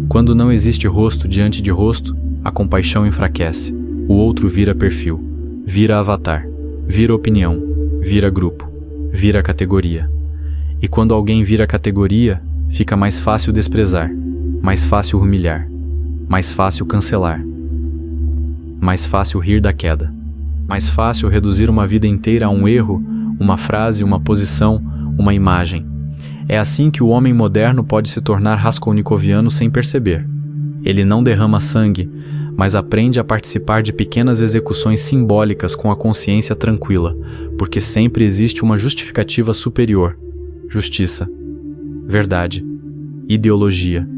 Quando não existe rosto diante de rosto, a compaixão enfraquece. O outro vira perfil, vira avatar, vira opinião, vira grupo, vira categoria. E quando alguém vira categoria, fica mais fácil desprezar, mais fácil humilhar, mais fácil cancelar, mais fácil rir da queda, mais fácil reduzir uma vida inteira a um erro, uma frase, uma posição, uma imagem. É assim que o homem moderno pode se tornar raskolnikoviano sem perceber. Ele não derrama sangue, mas aprende a participar de pequenas execuções simbólicas com a consciência tranquila, porque sempre existe uma justificativa superior: justiça, verdade, ideologia,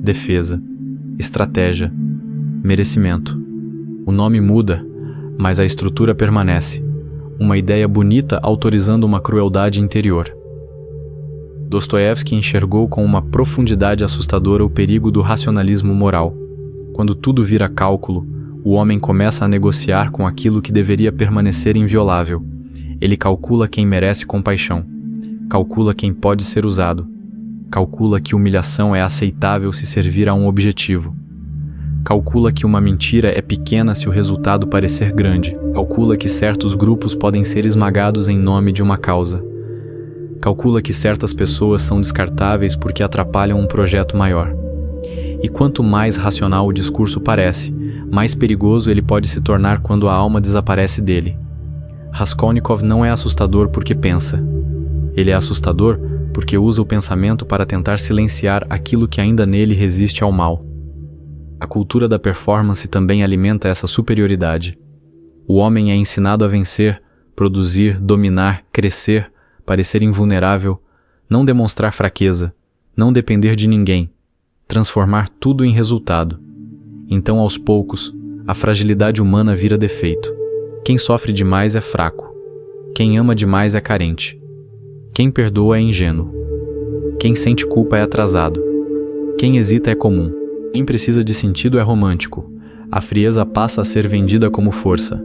defesa, estratégia, merecimento. O nome muda, mas a estrutura permanece, uma ideia bonita autorizando uma crueldade interior. Dostoiévski enxergou com uma profundidade assustadora o perigo do racionalismo moral. Quando tudo vira cálculo, o homem começa a negociar com aquilo que deveria permanecer inviolável. Ele calcula quem merece compaixão, calcula quem pode ser usado, calcula que humilhação é aceitável se servir a um objetivo, Calcula que uma mentira é pequena se o resultado parecer grande. Calcula que certos grupos podem ser esmagados em nome de uma causa. Calcula que certas pessoas são descartáveis porque atrapalham um projeto maior. E quanto mais racional o discurso parece, mais perigoso ele pode se tornar quando a alma desaparece dele. Raskolnikov não é assustador porque pensa. Ele é assustador porque usa o pensamento para tentar silenciar aquilo que ainda nele resiste ao mal. A cultura da performance também alimenta essa superioridade. O homem é ensinado a vencer, produzir, dominar, crescer, parecer invulnerável, não demonstrar fraqueza, não depender de ninguém, transformar tudo em resultado. Então, aos poucos, a fragilidade humana vira defeito. Quem sofre demais é fraco. Quem ama demais é carente. Quem perdoa é ingênuo. Quem sente culpa é atrasado. Quem hesita é comum. Quem precisa de sentido é romântico. A frieza passa a ser vendida como força,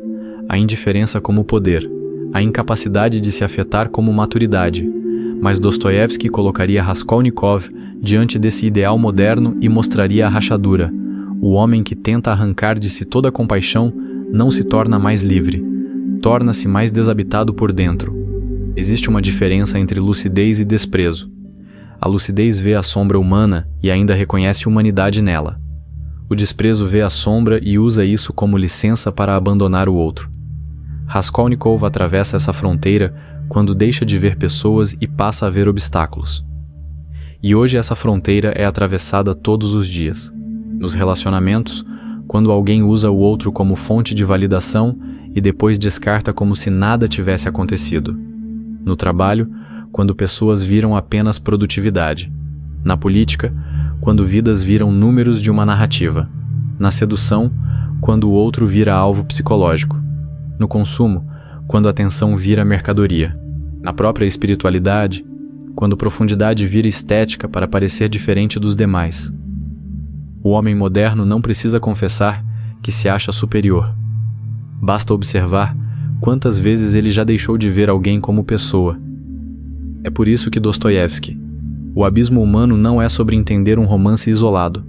a indiferença como poder, a incapacidade de se afetar como maturidade. Mas Dostoiévski colocaria Raskolnikov diante desse ideal moderno e mostraria a rachadura. O homem que tenta arrancar de si toda a compaixão não se torna mais livre, torna-se mais desabitado por dentro. Existe uma diferença entre lucidez e desprezo. A lucidez vê a sombra humana e ainda reconhece humanidade nela. O desprezo vê a sombra e usa isso como licença para abandonar o outro. Raskolnikov atravessa essa fronteira quando deixa de ver pessoas e passa a ver obstáculos. E hoje essa fronteira é atravessada todos os dias. Nos relacionamentos, quando alguém usa o outro como fonte de validação e depois descarta como se nada tivesse acontecido. No trabalho, quando pessoas viram apenas produtividade. Na política, quando vidas viram números de uma narrativa. Na sedução, quando o outro vira alvo psicológico. No consumo, quando a atenção vira mercadoria. Na própria espiritualidade, quando profundidade vira estética para parecer diferente dos demais. O homem moderno não precisa confessar que se acha superior. Basta observar quantas vezes ele já deixou de ver alguém como pessoa. É por isso que Dostoiévski: o abismo humano não é sobre entender um romance isolado.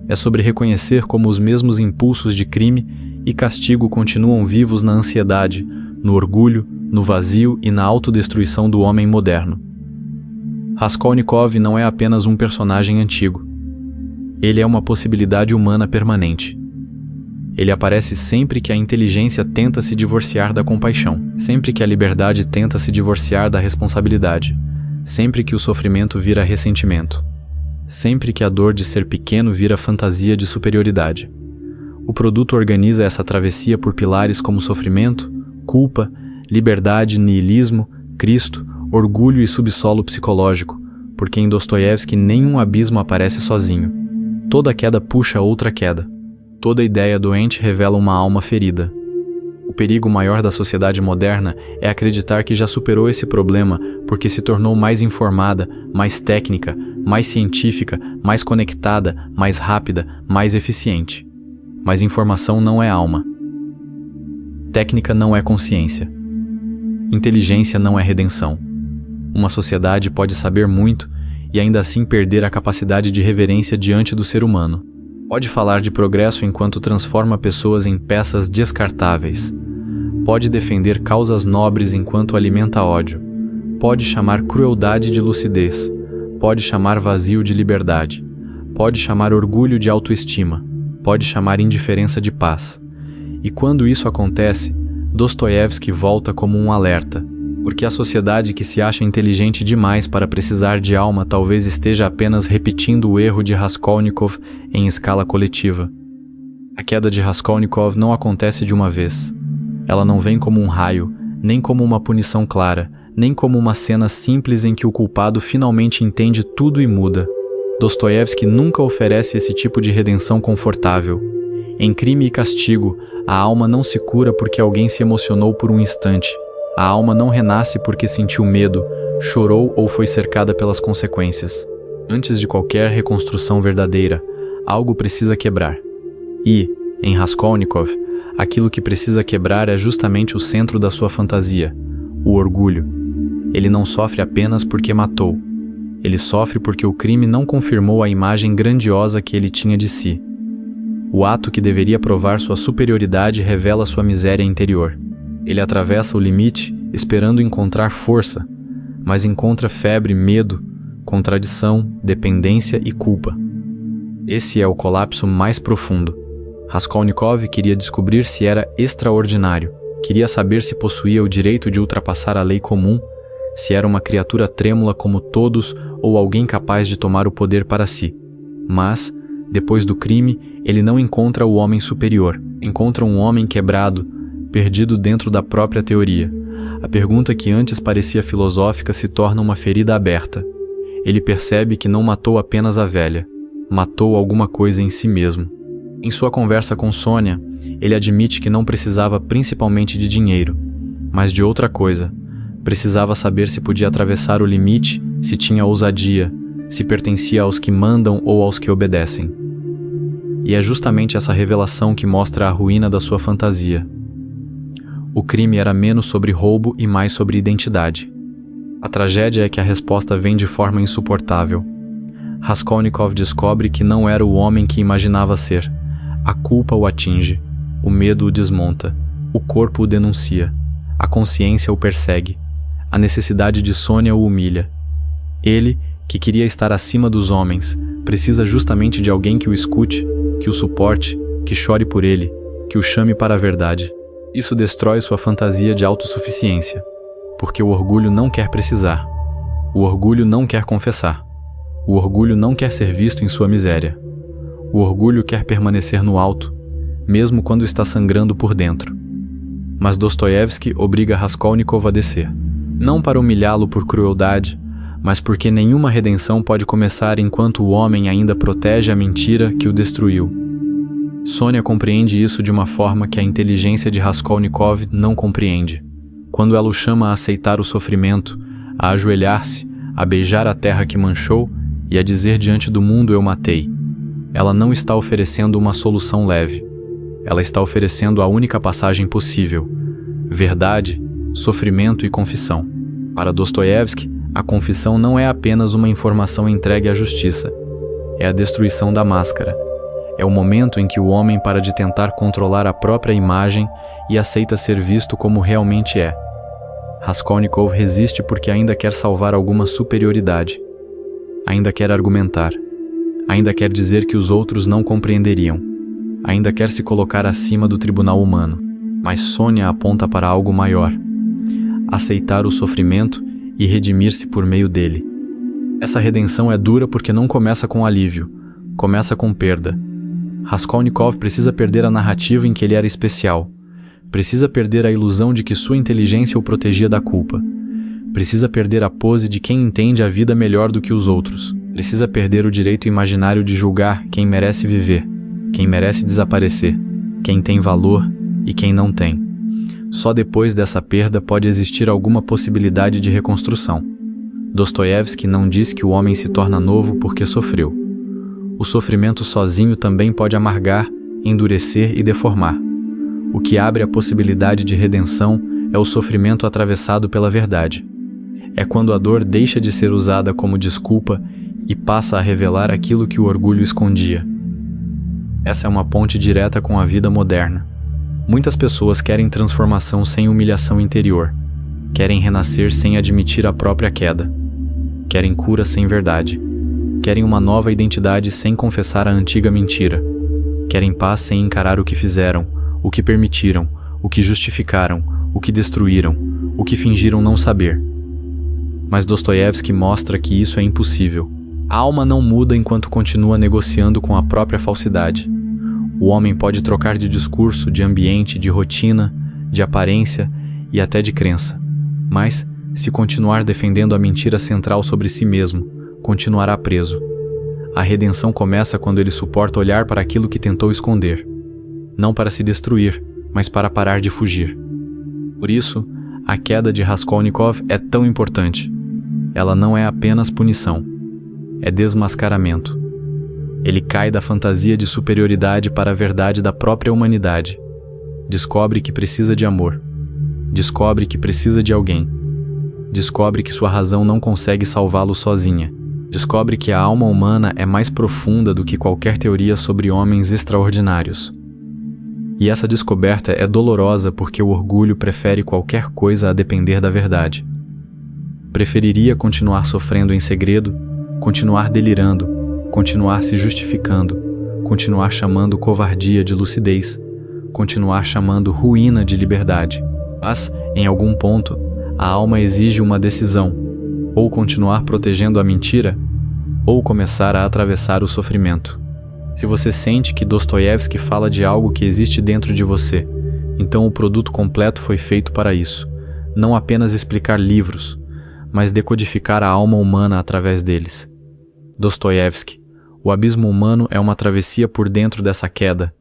É sobre reconhecer como os mesmos impulsos de crime e castigo continuam vivos na ansiedade, no orgulho, no vazio e na autodestruição do homem moderno. Raskolnikov não é apenas um personagem antigo. Ele é uma possibilidade humana permanente. Ele aparece sempre que a inteligência tenta se divorciar da compaixão, sempre que a liberdade tenta se divorciar da responsabilidade, sempre que o sofrimento vira ressentimento, sempre que a dor de ser pequeno vira fantasia de superioridade. O produto organiza essa travessia por pilares como sofrimento, culpa, liberdade, niilismo, Cristo, orgulho e subsolo psicológico, porque em Dostoiévski nenhum abismo aparece sozinho. Toda queda puxa outra queda. Toda ideia doente revela uma alma ferida. O perigo maior da sociedade moderna é acreditar que já superou esse problema porque se tornou mais informada, mais técnica, mais científica, mais conectada, mais rápida, mais eficiente. Mas informação não é alma. Técnica não é consciência. Inteligência não é redenção. Uma sociedade pode saber muito e ainda assim perder a capacidade de reverência diante do ser humano. Pode falar de progresso enquanto transforma pessoas em peças descartáveis. Pode defender causas nobres enquanto alimenta ódio. Pode chamar crueldade de lucidez. Pode chamar vazio de liberdade. Pode chamar orgulho de autoestima. Pode chamar indiferença de paz. E quando isso acontece, Dostoiévski volta como um alerta, porque a sociedade que se acha inteligente demais para precisar de alma talvez esteja apenas repetindo o erro de Raskolnikov em escala coletiva. A queda de Raskolnikov não acontece de uma vez. Ela não vem como um raio, nem como uma punição clara, nem como uma cena simples em que o culpado finalmente entende tudo e muda. Dostoiévski nunca oferece esse tipo de redenção confortável. Em Crime e Castigo, a alma não se cura porque alguém se emocionou por um instante. A alma não renasce porque sentiu medo, chorou ou foi cercada pelas consequências. Antes de qualquer reconstrução verdadeira, algo precisa quebrar. E, em Raskolnikov, aquilo que precisa quebrar é justamente o centro da sua fantasia, o orgulho. Ele não sofre apenas porque matou. Ele sofre porque o crime não confirmou a imagem grandiosa que ele tinha de si. O ato que deveria provar sua superioridade revela sua miséria interior. Ele atravessa o limite esperando encontrar força, mas encontra febre, medo, contradição, dependência e culpa. Esse é o colapso mais profundo. Raskolnikov queria descobrir se era extraordinário, queria saber se possuía o direito de ultrapassar a lei comum, se era uma criatura trêmula como todos ou alguém capaz de tomar o poder para si. Mas, depois do crime, ele não encontra o homem superior, encontra um homem quebrado, perdido dentro da própria teoria. A pergunta que antes parecia filosófica se torna uma ferida aberta. Ele percebe que não matou apenas a velha, matou alguma coisa em si mesmo. Em sua conversa com Sônia, ele admite que não precisava principalmente de dinheiro, mas de outra coisa. Precisava saber se podia atravessar o limite, se tinha ousadia, se pertencia aos que mandam ou aos que obedecem. E é justamente essa revelação que mostra a ruína da sua fantasia. O crime era menos sobre roubo e mais sobre identidade. A tragédia é que a resposta vem de forma insuportável. Raskolnikov descobre que não era o homem que imaginava ser. A culpa o atinge, o medo o desmonta, o corpo o denuncia, a consciência o persegue, a necessidade de Sônia o humilha. Ele, que queria estar acima dos homens, precisa justamente de alguém que o escute, que o suporte, que chore por ele, que o chame para a verdade. Isso destrói sua fantasia de autossuficiência, porque o orgulho não quer precisar. O orgulho não quer confessar. O orgulho não quer ser visto em sua miséria. O orgulho quer permanecer no alto, mesmo quando está sangrando por dentro. Mas Dostoiévski obriga Raskolnikov a descer, não para humilhá-lo por crueldade, mas porque nenhuma redenção pode começar enquanto o homem ainda protege a mentira que o destruiu. Sônia compreende isso de uma forma que a inteligência de Raskolnikov não compreende. Quando ela o chama a aceitar o sofrimento, a ajoelhar-se, a beijar a terra que manchou e a dizer diante do mundo: eu matei. Ela não está oferecendo uma solução leve. Ela está oferecendo a única passagem possível: verdade, sofrimento e confissão. Para Dostoiévski, a confissão não é apenas uma informação entregue à justiça. É a destruição da máscara. É o momento em que o homem para de tentar controlar a própria imagem e aceita ser visto como realmente é. Raskolnikov resiste porque ainda quer salvar alguma superioridade. Ainda quer argumentar. Ainda quer dizer que os outros não compreenderiam. Ainda quer se colocar acima do tribunal humano. Mas Sônia aponta para algo maior: aceitar o sofrimento e redimir-se por meio dele. Essa redenção é dura porque não começa com alívio, começa com perda. Raskolnikov precisa perder a narrativa em que ele era especial. Precisa perder a ilusão de que sua inteligência o protegia da culpa. Precisa perder a pose de quem entende a vida melhor do que os outros. Precisa perder o direito imaginário de julgar quem merece viver, quem merece desaparecer, quem tem valor e quem não tem. Só depois dessa perda pode existir alguma possibilidade de reconstrução. Dostoiévski não diz que o homem se torna novo porque sofreu. O sofrimento sozinho também pode amargar, endurecer e deformar. O que abre a possibilidade de redenção é o sofrimento atravessado pela verdade. É quando a dor deixa de ser usada como desculpa e passa a revelar aquilo que o orgulho escondia. Essa é uma ponte direta com a vida moderna. Muitas pessoas querem transformação sem humilhação interior. Querem renascer sem admitir a própria queda. Querem cura sem verdade. Querem uma nova identidade sem confessar a antiga mentira. Querem paz sem encarar o que fizeram, o que permitiram, o que justificaram, o que destruíram, o que fingiram não saber. Mas Dostoiévski mostra que isso é impossível. A alma não muda enquanto continua negociando com a própria falsidade. O homem pode trocar de discurso, de ambiente, de rotina, de aparência e até de crença. Mas, se continuar defendendo a mentira central sobre si mesmo, continuará preso. A redenção começa quando ele suporta olhar para aquilo que tentou esconder. Não para se destruir, mas para parar de fugir. Por isso, a queda de Raskolnikov é tão importante. Ela não é apenas punição. É desmascaramento. Ele cai da fantasia de superioridade para a verdade da própria humanidade. Descobre que precisa de amor. Descobre que precisa de alguém. Descobre que sua razão não consegue salvá-lo sozinha. Descobre que a alma humana é mais profunda do que qualquer teoria sobre homens extraordinários. E essa descoberta é dolorosa porque o orgulho prefere qualquer coisa a depender da verdade. Preferiria continuar sofrendo em segredo, continuar delirando, continuar se justificando, continuar chamando covardia de lucidez, continuar chamando ruína de liberdade. Mas, em algum ponto, a alma exige uma decisão: ou continuar protegendo a mentira, ou começar a atravessar o sofrimento. Se você sente que Dostoiévski fala de algo que existe dentro de você, então o produto completo foi feito para isso. Não apenas explicar livros, mas decodificar a alma humana através deles. Dostoiévski: o abismo humano é uma travessia por dentro dessa queda,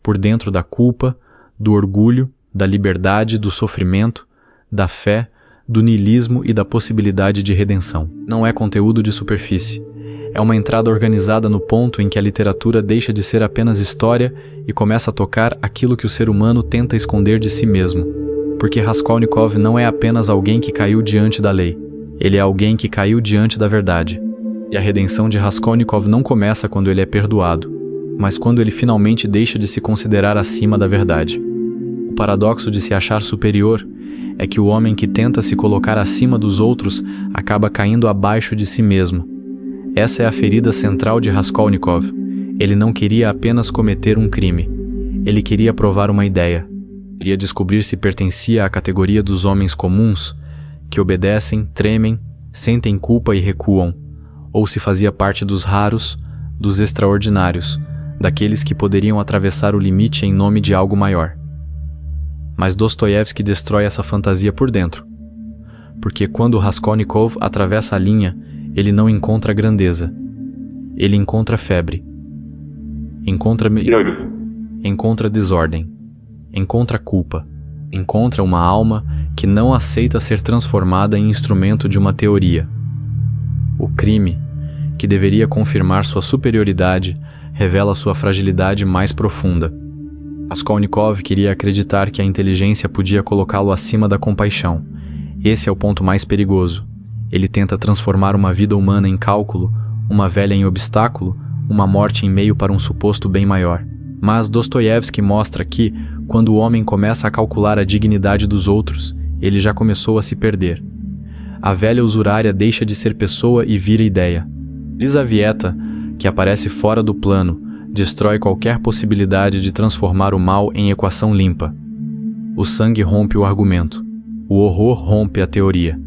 por dentro da culpa, do orgulho, da liberdade, do sofrimento, da fé, do niilismo e da possibilidade de redenção. Não é conteúdo de superfície. É uma entrada organizada no ponto em que a literatura deixa de ser apenas história e começa a tocar aquilo que o ser humano tenta esconder de si mesmo. Porque Raskolnikov não é apenas alguém que caiu diante da lei. Ele é alguém que caiu diante da verdade. E a redenção de Raskolnikov não começa quando ele é perdoado, mas quando ele finalmente deixa de se considerar acima da verdade. O paradoxo de se achar superior é que o homem que tenta se colocar acima dos outros acaba caindo abaixo de si mesmo. Essa é a ferida central de Raskolnikov. Ele não queria apenas cometer um crime. Ele queria provar uma ideia. Queria descobrir se pertencia à categoria dos homens comuns, que obedecem, tremem, sentem culpa e recuam, ou se fazia parte dos raros, dos extraordinários, daqueles que poderiam atravessar o limite em nome de algo maior. Mas Dostoiévski destrói essa fantasia por dentro. Porque quando Raskolnikov atravessa a linha, ele não encontra grandeza. Ele encontra febre. Encontra desordem. Encontra culpa. Encontra uma alma que não aceita ser transformada em instrumento de uma teoria. O crime, que deveria confirmar sua superioridade, revela sua fragilidade mais profunda. Raskolnikov queria acreditar que a inteligência podia colocá-lo acima da compaixão. Esse é o ponto mais perigoso. Ele tenta transformar uma vida humana em cálculo, uma velha em obstáculo, uma morte em meio para um suposto bem maior. Mas Dostoiévski mostra que, quando o homem começa a calcular a dignidade dos outros, ele já começou a se perder. A velha usurária deixa de ser pessoa e vira ideia. Lizaveta, que aparece fora do plano, destrói qualquer possibilidade de transformar o mal em equação limpa. O sangue rompe o argumento. O horror rompe a teoria.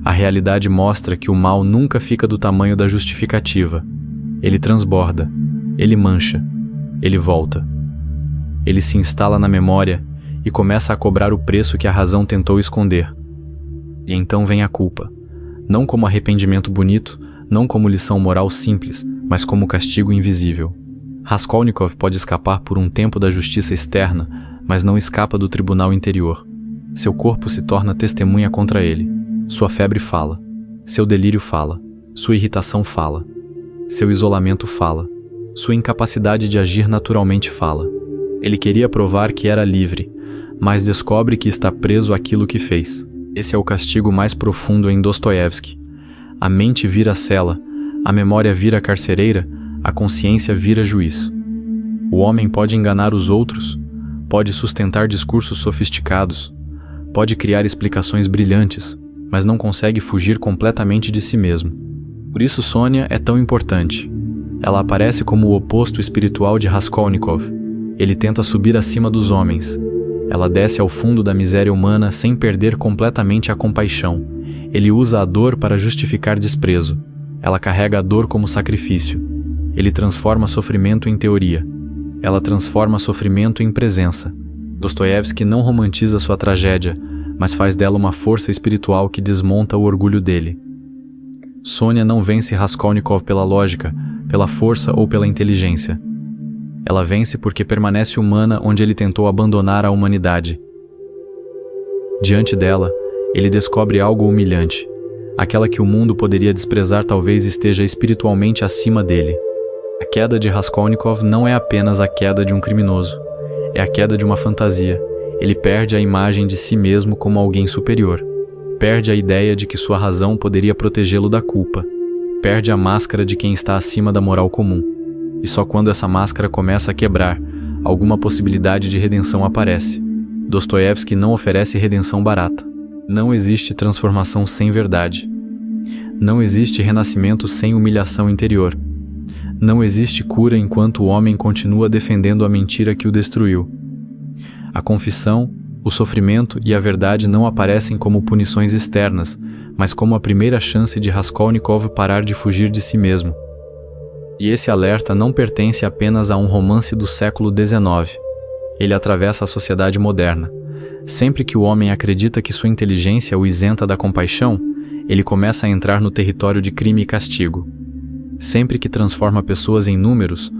A realidade mostra que o mal nunca fica do tamanho da justificativa. Ele transborda, ele mancha, ele volta. Ele se instala na memória e começa a cobrar o preço que a razão tentou esconder. E então vem a culpa, não como arrependimento bonito, não como lição moral simples, mas como castigo invisível. Raskolnikov pode escapar por um tempo da justiça externa, mas não escapa do tribunal interior. Seu corpo se torna testemunha contra ele. Sua febre fala. Seu delírio fala. Sua irritação fala. Seu isolamento fala. Sua incapacidade de agir naturalmente fala. Ele queria provar que era livre, mas descobre que está preso àquilo que fez. Esse é o castigo mais profundo em Dostoiévski. A mente vira cela, a memória vira carcereira, a consciência vira juiz. O homem pode enganar os outros, pode sustentar discursos sofisticados, pode criar explicações brilhantes, mas não consegue fugir completamente de si mesmo. Por isso Sônia é tão importante. Ela aparece como o oposto espiritual de Raskolnikov. Ele tenta subir acima dos homens. Ela desce ao fundo da miséria humana sem perder completamente a compaixão. Ele usa a dor para justificar desprezo. Ela carrega a dor como sacrifício. Ele transforma sofrimento em teoria. Ela transforma sofrimento em presença. Dostoiévski não romantiza sua tragédia, mas faz dela uma força espiritual que desmonta o orgulho dele. Sônia não vence Raskolnikov pela lógica, pela força ou pela inteligência. Ela vence porque permanece humana onde ele tentou abandonar a humanidade. Diante dela, ele descobre algo humilhante. Aquela que o mundo poderia desprezar talvez esteja espiritualmente acima dele. A queda de Raskolnikov não é apenas a queda de um criminoso. É a queda de uma fantasia. Ele perde a imagem de si mesmo como alguém superior. Perde a ideia de que sua razão poderia protegê-lo da culpa. perde a máscara de quem está acima da moral comum. E só quando essa máscara começa a quebrar, alguma possibilidade de redenção aparece. Dostoiévski não oferece redenção barata. Não existe transformação sem verdade. Não existe renascimento sem humilhação interior. Não existe cura enquanto o homem continua defendendo a mentira que o destruiu. A confissão, o sofrimento e a verdade não aparecem como punições externas, mas como a primeira chance de Raskolnikov parar de fugir de si mesmo. E esse alerta não pertence apenas a um romance do século XIX. Ele atravessa a sociedade moderna. Sempre que o homem acredita que sua inteligência o isenta da compaixão, ele começa a entrar no território de crime e castigo. Sempre que transforma pessoas em números,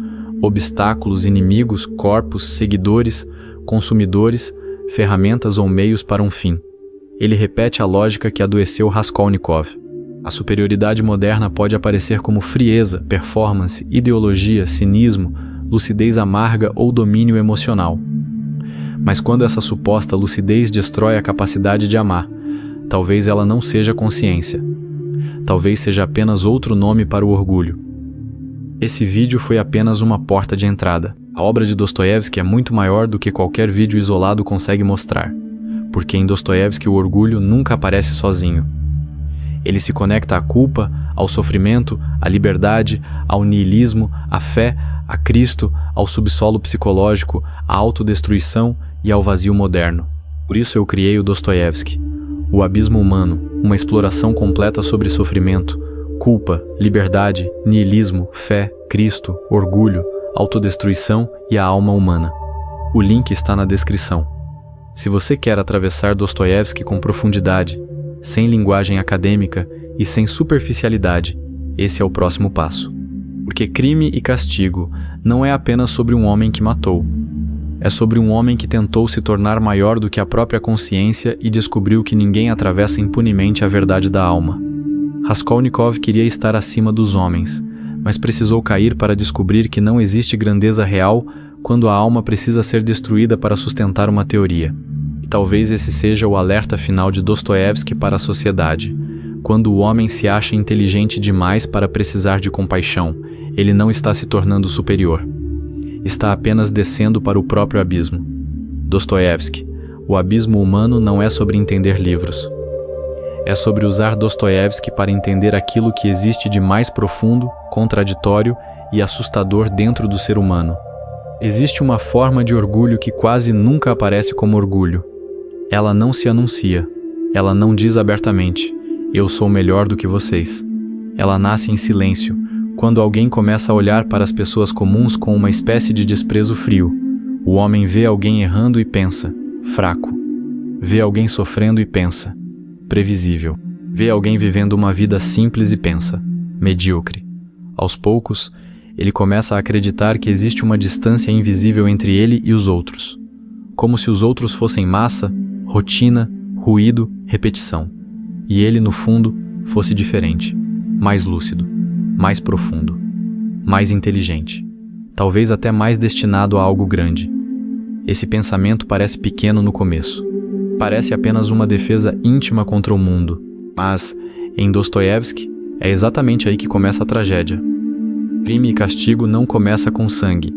obstáculos, inimigos, corpos, seguidores, consumidores, ferramentas ou meios para um fim, ele repete a lógica que adoeceu Raskolnikov. A superioridade moderna pode aparecer como frieza, performance, ideologia, cinismo, lucidez amarga ou domínio emocional. Mas quando essa suposta lucidez destrói a capacidade de amar, talvez ela não seja consciência. Talvez seja apenas outro nome para o orgulho. Esse vídeo foi apenas uma porta de entrada. A obra de Dostoiévski é muito maior do que qualquer vídeo isolado consegue mostrar, porque em Dostoiévski o orgulho nunca aparece sozinho. Ele se conecta à culpa, ao sofrimento, à liberdade, ao niilismo, à fé, a Cristo, ao subsolo psicológico, à autodestruição e ao vazio moderno. Por isso eu criei o Dostoiévski, o abismo humano, uma exploração completa sobre sofrimento, culpa, liberdade, niilismo, fé, Cristo, orgulho, autodestruição e a alma humana. O link está na descrição. Se você quer atravessar Dostoiévski com profundidade, sem linguagem acadêmica e sem superficialidade, esse é o próximo passo. Porque crime e castigo não é apenas sobre um homem que matou. É sobre um homem que tentou se tornar maior do que a própria consciência e descobriu que ninguém atravessa impunemente a verdade da alma. Raskolnikov queria estar acima dos homens, mas precisou cair para descobrir que não existe grandeza real quando a alma precisa ser destruída para sustentar uma teoria. E talvez esse seja o alerta final de Dostoiévski para a sociedade. Quando o homem se acha inteligente demais para precisar de compaixão, ele não está se tornando superior. Está apenas descendo para o próprio abismo. Dostoiévski, o abismo humano não é sobre entender livros. É sobre usar Dostoiévski para entender aquilo que existe de mais profundo, contraditório e assustador dentro do ser humano. Existe uma forma de orgulho que quase nunca aparece como orgulho. Ela não se anuncia. Ela não diz abertamente: eu sou melhor do que vocês. Ela nasce em silêncio, quando alguém começa a olhar para as pessoas comuns com uma espécie de desprezo frio. O homem vê alguém errando e pensa: fraco. Vê alguém sofrendo e pensa: previsível. Vê alguém vivendo uma vida simples e pensa: medíocre. Aos poucos, ele começa a acreditar que existe uma distância invisível entre ele e os outros. Como se os outros fossem massa, rotina, ruído, repetição. E ele, no fundo, fosse diferente, mais lúcido, mais profundo, mais inteligente, talvez até mais destinado a algo grande. Esse pensamento parece pequeno no começo. Parece apenas uma defesa íntima contra o mundo. Mas, em Dostoiévski, é exatamente aí que começa a tragédia. Crime e castigo não começa com sangue.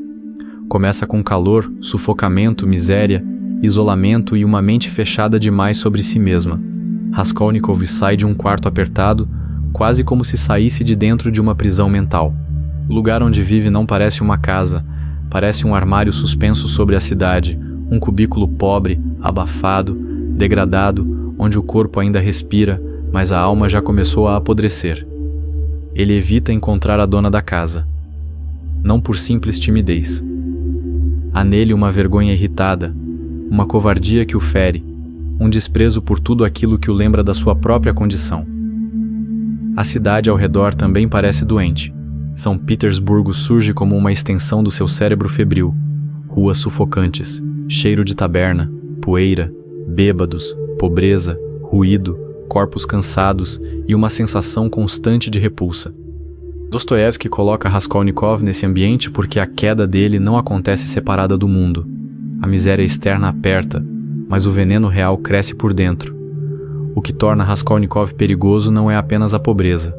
Começa com calor, sufocamento, miséria, isolamento e uma mente fechada demais sobre si mesma. Raskolnikov sai de um quarto apertado, quase como se saísse de dentro de uma prisão mental. O lugar onde vive não parece uma casa, parece um armário suspenso sobre a cidade, um cubículo pobre, abafado, degradado, onde o corpo ainda respira, mas a alma já começou a apodrecer. Ele evita encontrar a dona da casa. Não por simples timidez. Há nele uma vergonha irritada, uma covardia que o fere, um desprezo por tudo aquilo que o lembra da sua própria condição. A cidade ao redor também parece doente. São Petersburgo surge como uma extensão do seu cérebro febril. Ruas sufocantes, cheiro de taberna, poeira, bêbados, pobreza, ruído, corpos cansados e uma sensação constante de repulsa. Dostoiévski coloca Raskolnikov nesse ambiente porque a queda dele não acontece separada do mundo. A miséria externa aperta, mas o veneno real cresce por dentro. O que torna Raskolnikov perigoso não é apenas a pobreza.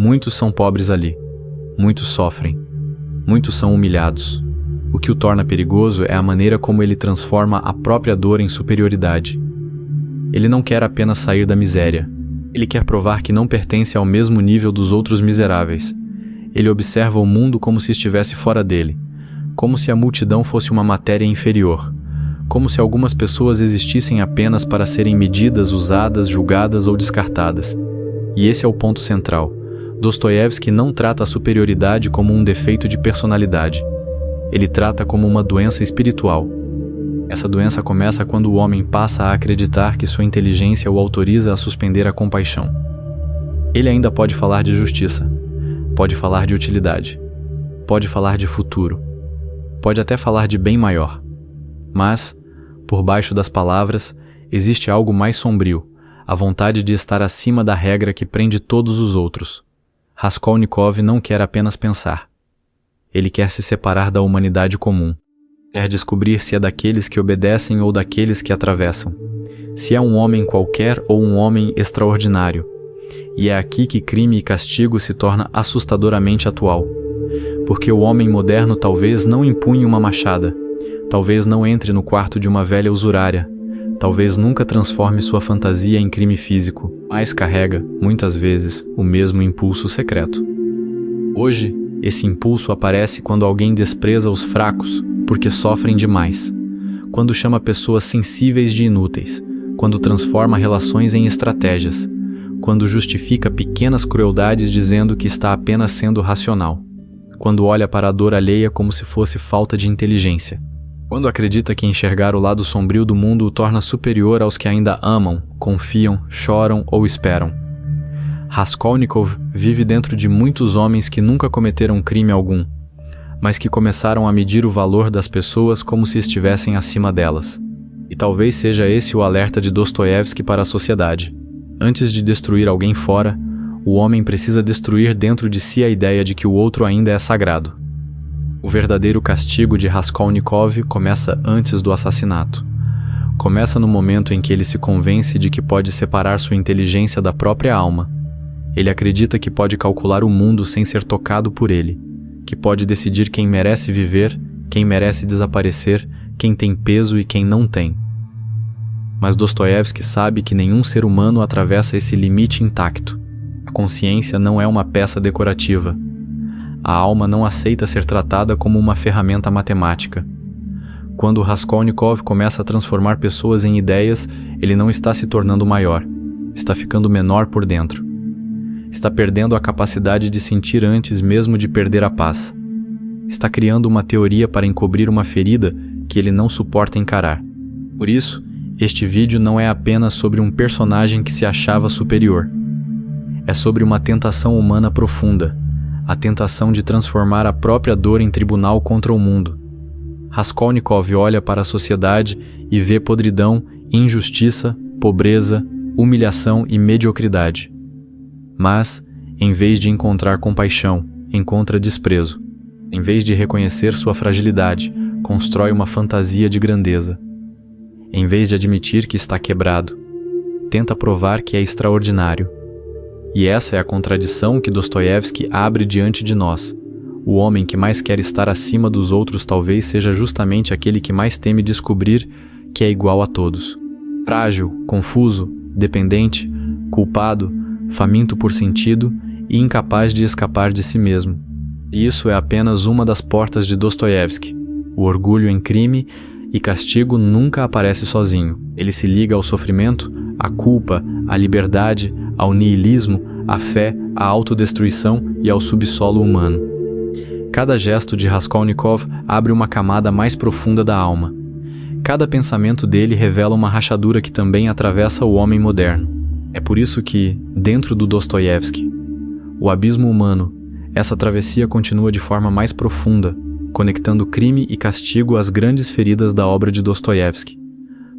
Muitos são pobres ali. Muitos sofrem. Muitos são humilhados. O que o torna perigoso é a maneira como ele transforma a própria dor em superioridade. Ele não quer apenas sair da miséria. Ele quer provar que não pertence ao mesmo nível dos outros miseráveis. Ele observa o mundo como se estivesse fora dele, como se a multidão fosse uma matéria inferior, como se algumas pessoas existissem apenas para serem medidas, usadas, julgadas ou descartadas. E esse é o ponto central. Dostoiévski não trata a superioridade como um defeito de personalidade. Ele trata como uma doença espiritual. Essa doença começa quando o homem passa a acreditar que sua inteligência o autoriza a suspender a compaixão. Ele ainda pode falar de justiça, pode falar de utilidade, pode falar de futuro, pode até falar de bem maior. Mas, por baixo das palavras, existe algo mais sombrio, a vontade de estar acima da regra que prende todos os outros. Raskolnikov não quer apenas pensar. Ele quer se separar da humanidade comum. Quer descobrir se é daqueles que obedecem ou daqueles que atravessam. Se é um homem qualquer ou um homem extraordinário. E é aqui que crime e castigo se torna assustadoramente atual. Porque o homem moderno talvez não empunhe uma machada, talvez não entre no quarto de uma velha usurária, talvez nunca transforme sua fantasia em crime físico, mas carrega, muitas vezes, o mesmo impulso secreto. Hoje, esse impulso aparece quando alguém despreza os fracos, porque sofrem demais, quando chama pessoas sensíveis de inúteis, quando transforma relações em estratégias, quando justifica pequenas crueldades dizendo que está apenas sendo racional, quando olha para a dor alheia como se fosse falta de inteligência, quando acredita que enxergar o lado sombrio do mundo o torna superior aos que ainda amam, confiam, choram ou esperam. Raskolnikov vive dentro de muitos homens que nunca cometeram crime algum, mas que começaram a medir o valor das pessoas como se estivessem acima delas. E talvez seja esse o alerta de Dostoiévski para a sociedade. Antes de destruir alguém fora, o homem precisa destruir dentro de si a ideia de que o outro ainda é sagrado. O verdadeiro castigo de Raskolnikov começa antes do assassinato. Começa no momento em que ele se convence de que pode separar sua inteligência da própria alma. Ele acredita que pode calcular o mundo sem ser tocado por ele, que pode decidir quem merece viver, quem merece desaparecer, quem tem peso e quem não tem. Mas Dostoiévski sabe que nenhum ser humano atravessa esse limite intacto. A consciência não é uma peça decorativa. A alma não aceita ser tratada como uma ferramenta matemática. Quando Raskolnikov começa a transformar pessoas em ideias, ele não está se tornando maior, está ficando menor por dentro. Está perdendo a capacidade de sentir antes mesmo de perder a paz. Está criando uma teoria para encobrir uma ferida que ele não suporta encarar. Por isso, este vídeo não é apenas sobre um personagem que se achava superior. É sobre uma tentação humana profunda, a tentação de transformar a própria dor em tribunal contra o mundo. Raskolnikov olha para a sociedade e vê podridão, injustiça, pobreza, humilhação e mediocridade. Mas, em vez de encontrar compaixão, encontra desprezo. Em vez de reconhecer sua fragilidade, constrói uma fantasia de grandeza. Em vez de admitir que está quebrado, tenta provar que é extraordinário. E essa é a contradição que Dostoiévski abre diante de nós. O homem que mais quer estar acima dos outros talvez seja justamente aquele que mais teme descobrir que é igual a todos. Frágil, confuso, dependente, culpado, faminto por sentido e incapaz de escapar de si mesmo. E isso é apenas uma das portas de Dostoiévski. O orgulho em crime e castigo nunca aparece sozinho. Ele se liga ao sofrimento, à culpa, à liberdade, ao niilismo, à fé, à autodestruição e ao subsolo humano. Cada gesto de Raskolnikov abre uma camada mais profunda da alma. Cada pensamento dele revela uma rachadura que também atravessa o homem moderno. É por isso que, dentro do Dostoiévski, o abismo humano, essa travessia continua de forma mais profunda, conectando crime e castigo às grandes feridas da obra de Dostoiévski.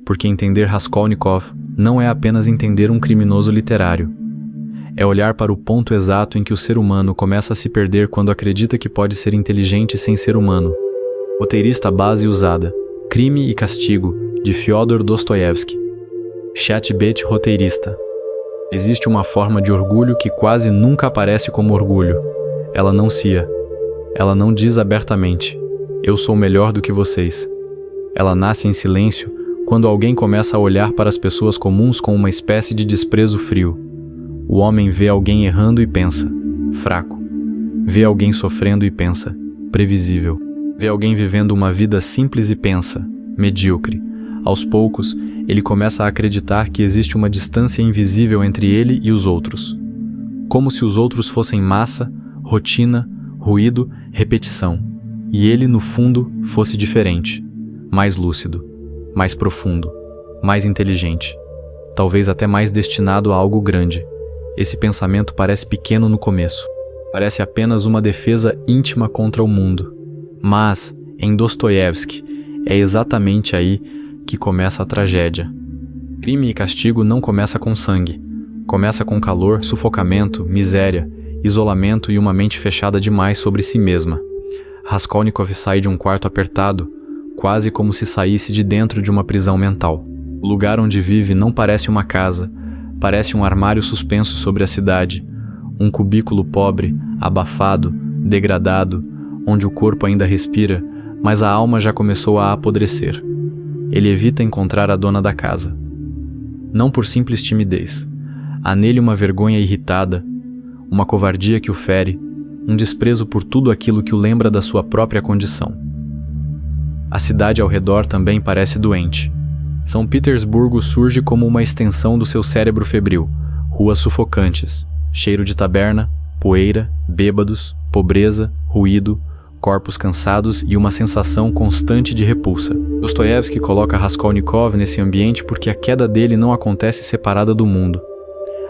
Porque entender Raskolnikov não é apenas entender um criminoso literário. É olhar para o ponto exato em que o ser humano começa a se perder quando acredita que pode ser inteligente sem ser humano. Roteirista base usada: Crime e Castigo, de Fyodor Dostoiévski. Chatbot roteirista. Existe uma forma de orgulho que quase nunca aparece como orgulho. Ela não cia. Ela não diz abertamente: eu sou melhor do que vocês. Ela nasce em silêncio quando alguém começa a olhar para as pessoas comuns com uma espécie de desprezo frio. O homem vê alguém errando e pensa: fraco. Vê alguém sofrendo e pensa: previsível. Vê alguém vivendo uma vida simples e pensa: medíocre. Aos poucos, ele começa a acreditar que existe uma distância invisível entre ele e os outros. Como se os outros fossem massa, rotina, ruído, repetição. E ele, no fundo, fosse diferente. Mais lúcido, mais profundo, mais inteligente. Talvez até mais destinado a algo grande. Esse pensamento parece pequeno no começo. Parece apenas uma defesa íntima contra o mundo. Mas, em Dostoiévski, é exatamente aí que começa a tragédia. Crime e Castigo não começa com sangue. Começa com calor, sufocamento, miséria, isolamento e uma mente fechada demais sobre si mesma. Raskolnikov sai de um quarto apertado, quase como se saísse de dentro de uma prisão mental. O lugar onde vive não parece uma casa, parece um armário suspenso sobre a cidade, um cubículo pobre, abafado, degradado, onde o corpo ainda respira, mas a alma já começou a apodrecer. Ele evita encontrar a dona da casa. Não por simples timidez. Há nele uma vergonha irritada, uma covardia que o fere, um desprezo por tudo aquilo que o lembra da sua própria condição. A cidade ao redor também parece doente. São Petersburgo surge como uma extensão do seu cérebro febril, ruas sufocantes, cheiro de taberna, poeira, bêbados, pobreza, ruído, corpos cansados e uma sensação constante de repulsa. Dostoiévski coloca Raskolnikov nesse ambiente porque a queda dele não acontece separada do mundo.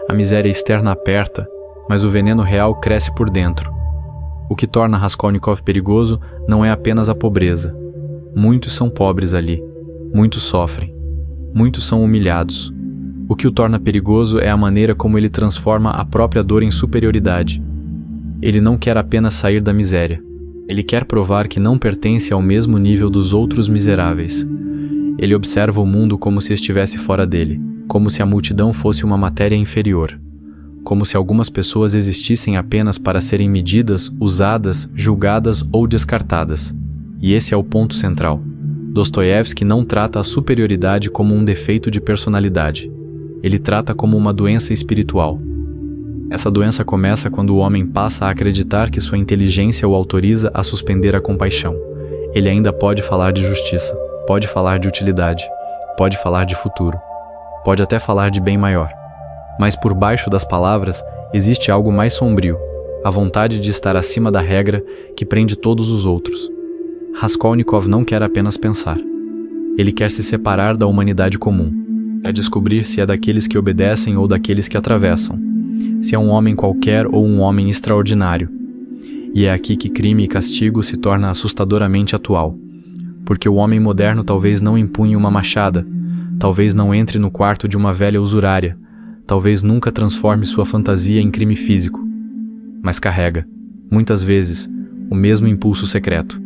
A miséria externa aperta, mas o veneno real cresce por dentro. O que torna Raskolnikov perigoso não é apenas a pobreza. Muitos são pobres ali, muitos sofrem, muitos são humilhados. O que o torna perigoso é a maneira como ele transforma a própria dor em superioridade. Ele não quer apenas sair da miséria. Ele quer provar que não pertence ao mesmo nível dos outros miseráveis. Ele observa o mundo como se estivesse fora dele, como se a multidão fosse uma matéria inferior, como se algumas pessoas existissem apenas para serem medidas, usadas, julgadas ou descartadas. E esse é o ponto central. Dostoiévski não trata a superioridade como um defeito de personalidade. Ele trata como uma doença espiritual. Essa doença começa quando o homem passa a acreditar que sua inteligência o autoriza a suspender a compaixão. Ele ainda pode falar de justiça, pode falar de utilidade, pode falar de futuro, pode até falar de bem maior. Mas por baixo das palavras existe algo mais sombrio, a vontade de estar acima da regra que prende todos os outros. Raskolnikov não quer apenas pensar. Ele quer se separar da humanidade comum. Quer descobrir se é daqueles que obedecem ou daqueles que atravessam. Se é um homem qualquer ou um homem extraordinário. E é aqui que Crime e Castigo se torna assustadoramente atual. Porque o homem moderno talvez não empunhe uma machada, talvez não entre no quarto de uma velha usurária, talvez nunca transforme sua fantasia em crime físico. Mas carrega, muitas vezes, o mesmo impulso secreto.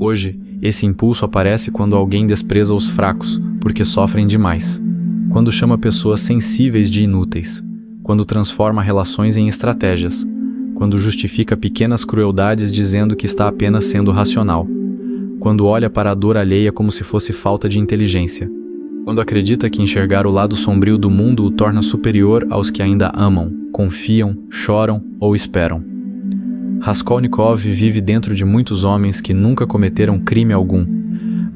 Hoje, esse impulso aparece quando alguém despreza os fracos, porque sofrem demais. Quando chama pessoas sensíveis de inúteis. Quando transforma relações em estratégias. Quando justifica pequenas crueldades dizendo que está apenas sendo racional. Quando olha para a dor alheia como se fosse falta de inteligência. Quando acredita que enxergar o lado sombrio do mundo o torna superior aos que ainda amam, confiam, choram ou esperam. Raskolnikov vive dentro de muitos homens que nunca cometeram crime algum,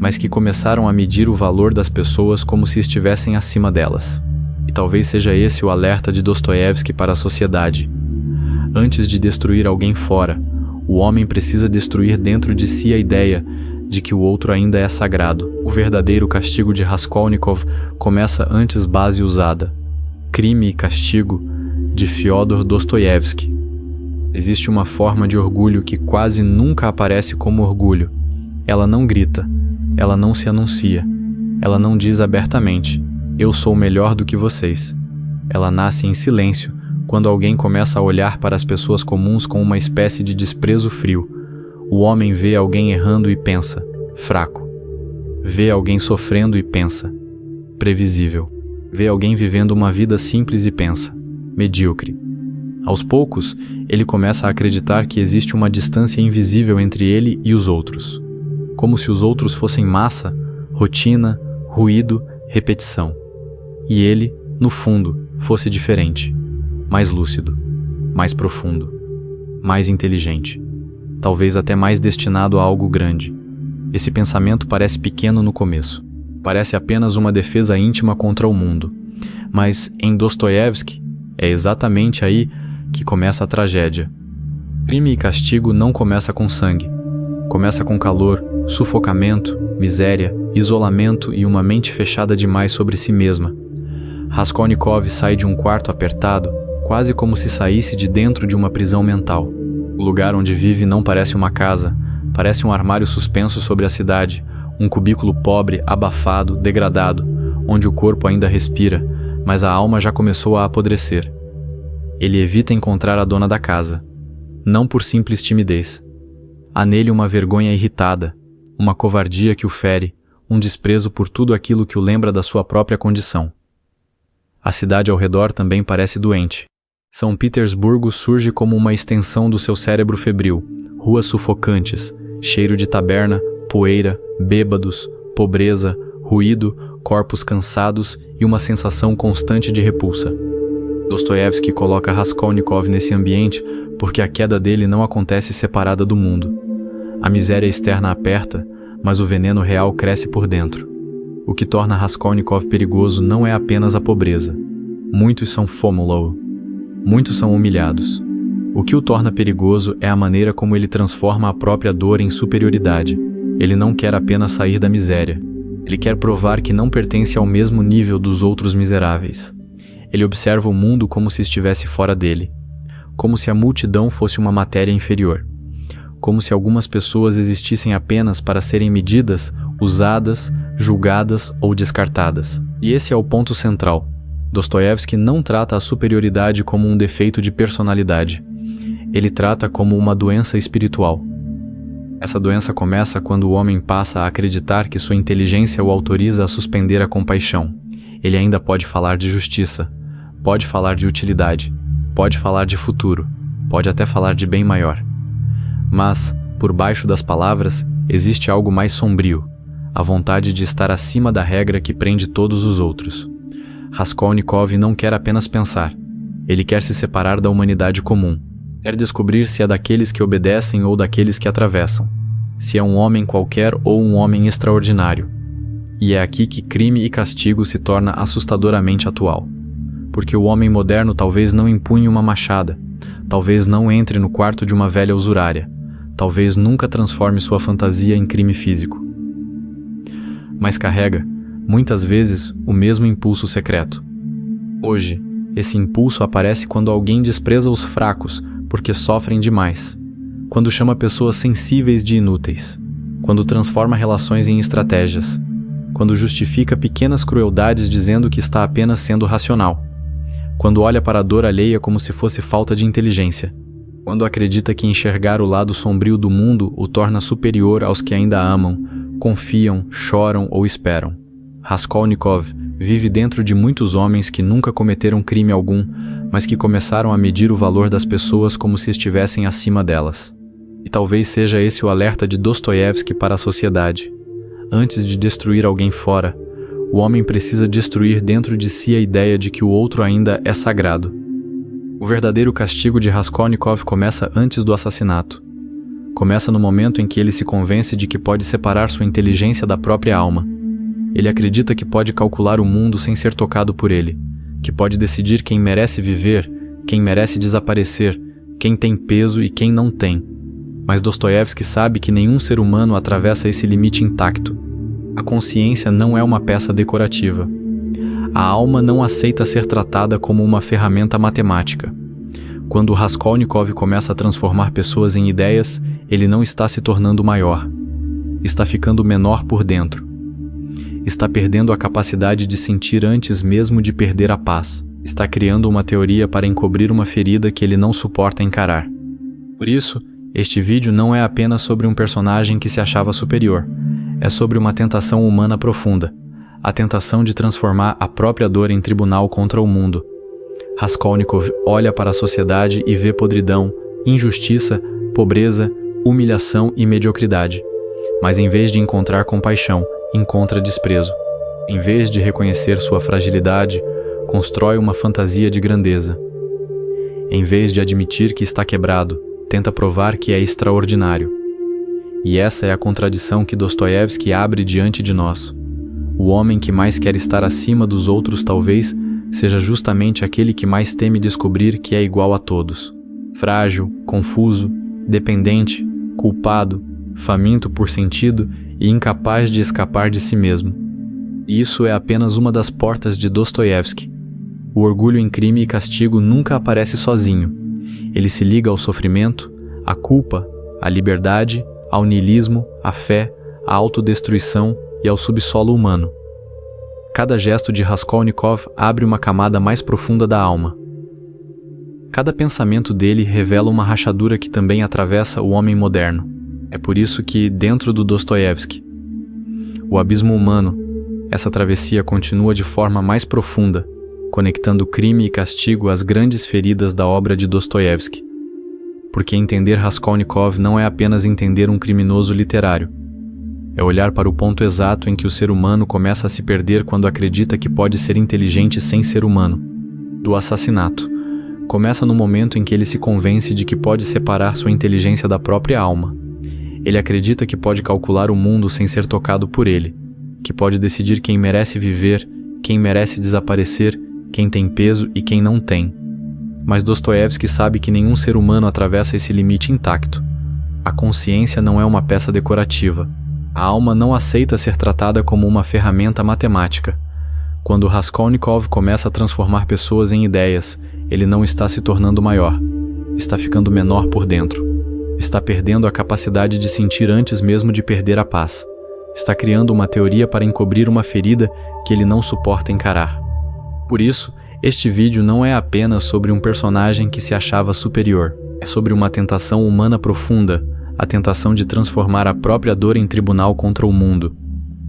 mas que começaram a medir o valor das pessoas como se estivessem acima delas. E talvez seja esse o alerta de Dostoiévski para a sociedade. Antes de destruir alguém fora, o homem precisa destruir dentro de si a ideia de que o outro ainda é sagrado. O verdadeiro castigo de Raskolnikov começa antes base usada. Crime e Castigo, de Fyodor Dostoiévski. Existe uma forma de orgulho que quase nunca aparece como orgulho. Ela não grita, ela não se anuncia, ela não diz abertamente: eu sou melhor do que vocês. Ela nasce em silêncio, quando alguém começa a olhar para as pessoas comuns com uma espécie de desprezo frio. O homem vê alguém errando e pensa: fraco. Vê alguém sofrendo e pensa: previsível. Vê alguém vivendo uma vida simples e pensa: medíocre. Aos poucos, ele começa a acreditar que existe uma distância invisível entre ele e os outros, como se os outros fossem massa, rotina, ruído, repetição. E ele, no fundo, fosse diferente, mais lúcido, mais profundo, mais inteligente, talvez até mais destinado a algo grande. Esse pensamento parece pequeno no começo, parece apenas uma defesa íntima contra o mundo, mas em Dostoiévski é exatamente aí que começa a tragédia. Crime e Castigo não começa com sangue, começa com calor, sufocamento, miséria, isolamento e uma mente fechada demais sobre si mesma. Raskolnikov sai de um quarto apertado, quase como se saísse de dentro de uma prisão mental. O lugar onde vive não parece uma casa, parece um armário suspenso sobre a cidade, um cubículo pobre, abafado, degradado, onde o corpo ainda respira, mas a alma já começou a apodrecer. Ele evita encontrar a dona da casa, não por simples timidez. Há nele uma vergonha irritada, uma covardia que o fere, um desprezo por tudo aquilo que o lembra da sua própria condição. A cidade ao redor também parece doente. São Petersburgo surge como uma extensão do seu cérebro febril, ruas sufocantes, cheiro de taberna, poeira, bêbados, pobreza, ruído, corpos cansados e uma sensação constante de repulsa. Dostoiévski coloca Raskolnikov nesse ambiente porque a queda dele não acontece separada do mundo. A miséria externa aperta, mas o veneno real cresce por dentro. O que torna Raskolnikov perigoso não é apenas a pobreza. Muitos são fomulou. Muitos são humilhados. O que o torna perigoso é a maneira como ele transforma a própria dor em superioridade. Ele não quer apenas sair da miséria. Ele quer provar que não pertence ao mesmo nível dos outros miseráveis. Ele observa o mundo como se estivesse fora dele, como se a multidão fosse uma matéria inferior, como se algumas pessoas existissem apenas para serem medidas, usadas, julgadas ou descartadas. E esse é o ponto central. Dostoiévski não trata a superioridade como um defeito de personalidade. Ele trata como uma doença espiritual. Essa doença começa quando o homem passa a acreditar que sua inteligência o autoriza a suspender a compaixão. Ele ainda pode falar de justiça, pode falar de utilidade, pode falar de futuro, pode até falar de bem maior. Mas, por baixo das palavras, existe algo mais sombrio, a vontade de estar acima da regra que prende todos os outros. Raskolnikov não quer apenas pensar, ele quer se separar da humanidade comum, quer descobrir se é daqueles que obedecem ou daqueles que atravessam, se é um homem qualquer ou um homem extraordinário. E é aqui que Crime e Castigo se torna assustadoramente atual. Porque o homem moderno talvez não empunhe uma machada, talvez não entre no quarto de uma velha usurária, talvez nunca transforme sua fantasia em crime físico. Mas carrega, muitas vezes, o mesmo impulso secreto. Hoje, esse impulso aparece quando alguém despreza os fracos porque sofrem demais, quando chama pessoas sensíveis de inúteis, quando transforma relações em estratégias, quando justifica pequenas crueldades dizendo que está apenas sendo racional, quando olha para a dor alheia como se fosse falta de inteligência, quando acredita que enxergar o lado sombrio do mundo o torna superior aos que ainda amam, confiam, choram ou esperam. Raskolnikov vive dentro de muitos homens que nunca cometeram crime algum, mas que começaram a medir o valor das pessoas como se estivessem acima delas. E talvez seja esse o alerta de Dostoiévski para a sociedade. Antes de destruir alguém fora, o homem precisa destruir dentro de si a ideia de que o outro ainda é sagrado. O verdadeiro castigo de Raskolnikov começa antes do assassinato. Começa no momento em que ele se convence de que pode separar sua inteligência da própria alma. Ele acredita que pode calcular o mundo sem ser tocado por ele, que pode decidir quem merece viver, quem merece desaparecer, quem tem peso e quem não tem. Mas Dostoiévski sabe que nenhum ser humano atravessa esse limite intacto. A consciência não é uma peça decorativa. A alma não aceita ser tratada como uma ferramenta matemática. Quando Raskolnikov começa a transformar pessoas em ideias, ele não está se tornando maior. Está ficando menor por dentro. Está perdendo a capacidade de sentir antes mesmo de perder a paz. Está criando uma teoria para encobrir uma ferida que ele não suporta encarar. Por isso, este vídeo não é apenas sobre um personagem que se achava superior. É sobre uma tentação humana profunda. A tentação de transformar a própria dor em tribunal contra o mundo. Raskolnikov olha para a sociedade e vê podridão, injustiça, pobreza, humilhação e mediocridade. Mas em vez de encontrar compaixão, encontra desprezo. Em vez de reconhecer sua fragilidade, constrói uma fantasia de grandeza. Em vez de admitir que está quebrado, tenta provar que é extraordinário. E essa é a contradição que Dostoiévski abre diante de nós. O homem que mais quer estar acima dos outros talvez seja justamente aquele que mais teme descobrir que é igual a todos. Frágil, confuso, dependente, culpado, faminto por sentido e incapaz de escapar de si mesmo. Isso é apenas uma das portas de Dostoiévski. O orgulho em Crime e Castigo nunca aparece sozinho. Ele se liga ao sofrimento, à culpa, à liberdade, ao niilismo, à fé, à autodestruição e ao subsolo humano. Cada gesto de Raskolnikov abre uma camada mais profunda da alma. Cada pensamento dele revela uma rachadura que também atravessa o homem moderno. É por isso que, dentro do Dostoiévski, o abismo humano, essa travessia continua de forma mais profunda, conectando crime e castigo às grandes feridas da obra de Dostoiévski. Porque entender Raskolnikov não é apenas entender um criminoso literário. É olhar para o ponto exato em que o ser humano começa a se perder quando acredita que pode ser inteligente sem ser humano. Do assassinato. Começa no momento em que ele se convence de que pode separar sua inteligência da própria alma. Ele acredita que pode calcular o mundo sem ser tocado por ele, que pode decidir quem merece viver, quem merece desaparecer, quem tem peso e quem não tem. Mas Dostoiévski sabe que nenhum ser humano atravessa esse limite intacto. A consciência não é uma peça decorativa. A alma não aceita ser tratada como uma ferramenta matemática. Quando Raskolnikov começa a transformar pessoas em ideias, ele não está se tornando maior. Está ficando menor por dentro. Está perdendo a capacidade de sentir antes mesmo de perder a paz. Está criando uma teoria para encobrir uma ferida que ele não suporta encarar. Por isso, este vídeo não é apenas sobre um personagem que se achava superior. É sobre uma tentação humana profunda, a tentação de transformar a própria dor em tribunal contra o mundo.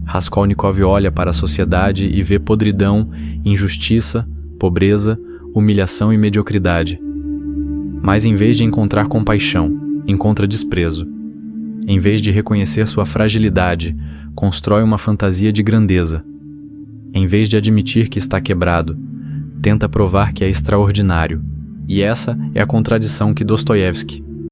Raskolnikov olha para a sociedade e vê podridão, injustiça, pobreza, humilhação e mediocridade. Mas em vez de encontrar compaixão, encontra desprezo. Em vez de reconhecer sua fragilidade, constrói uma fantasia de grandeza. Em vez de admitir que está quebrado, tenta provar que é extraordinário. E essa é a contradição que Dostoiévski,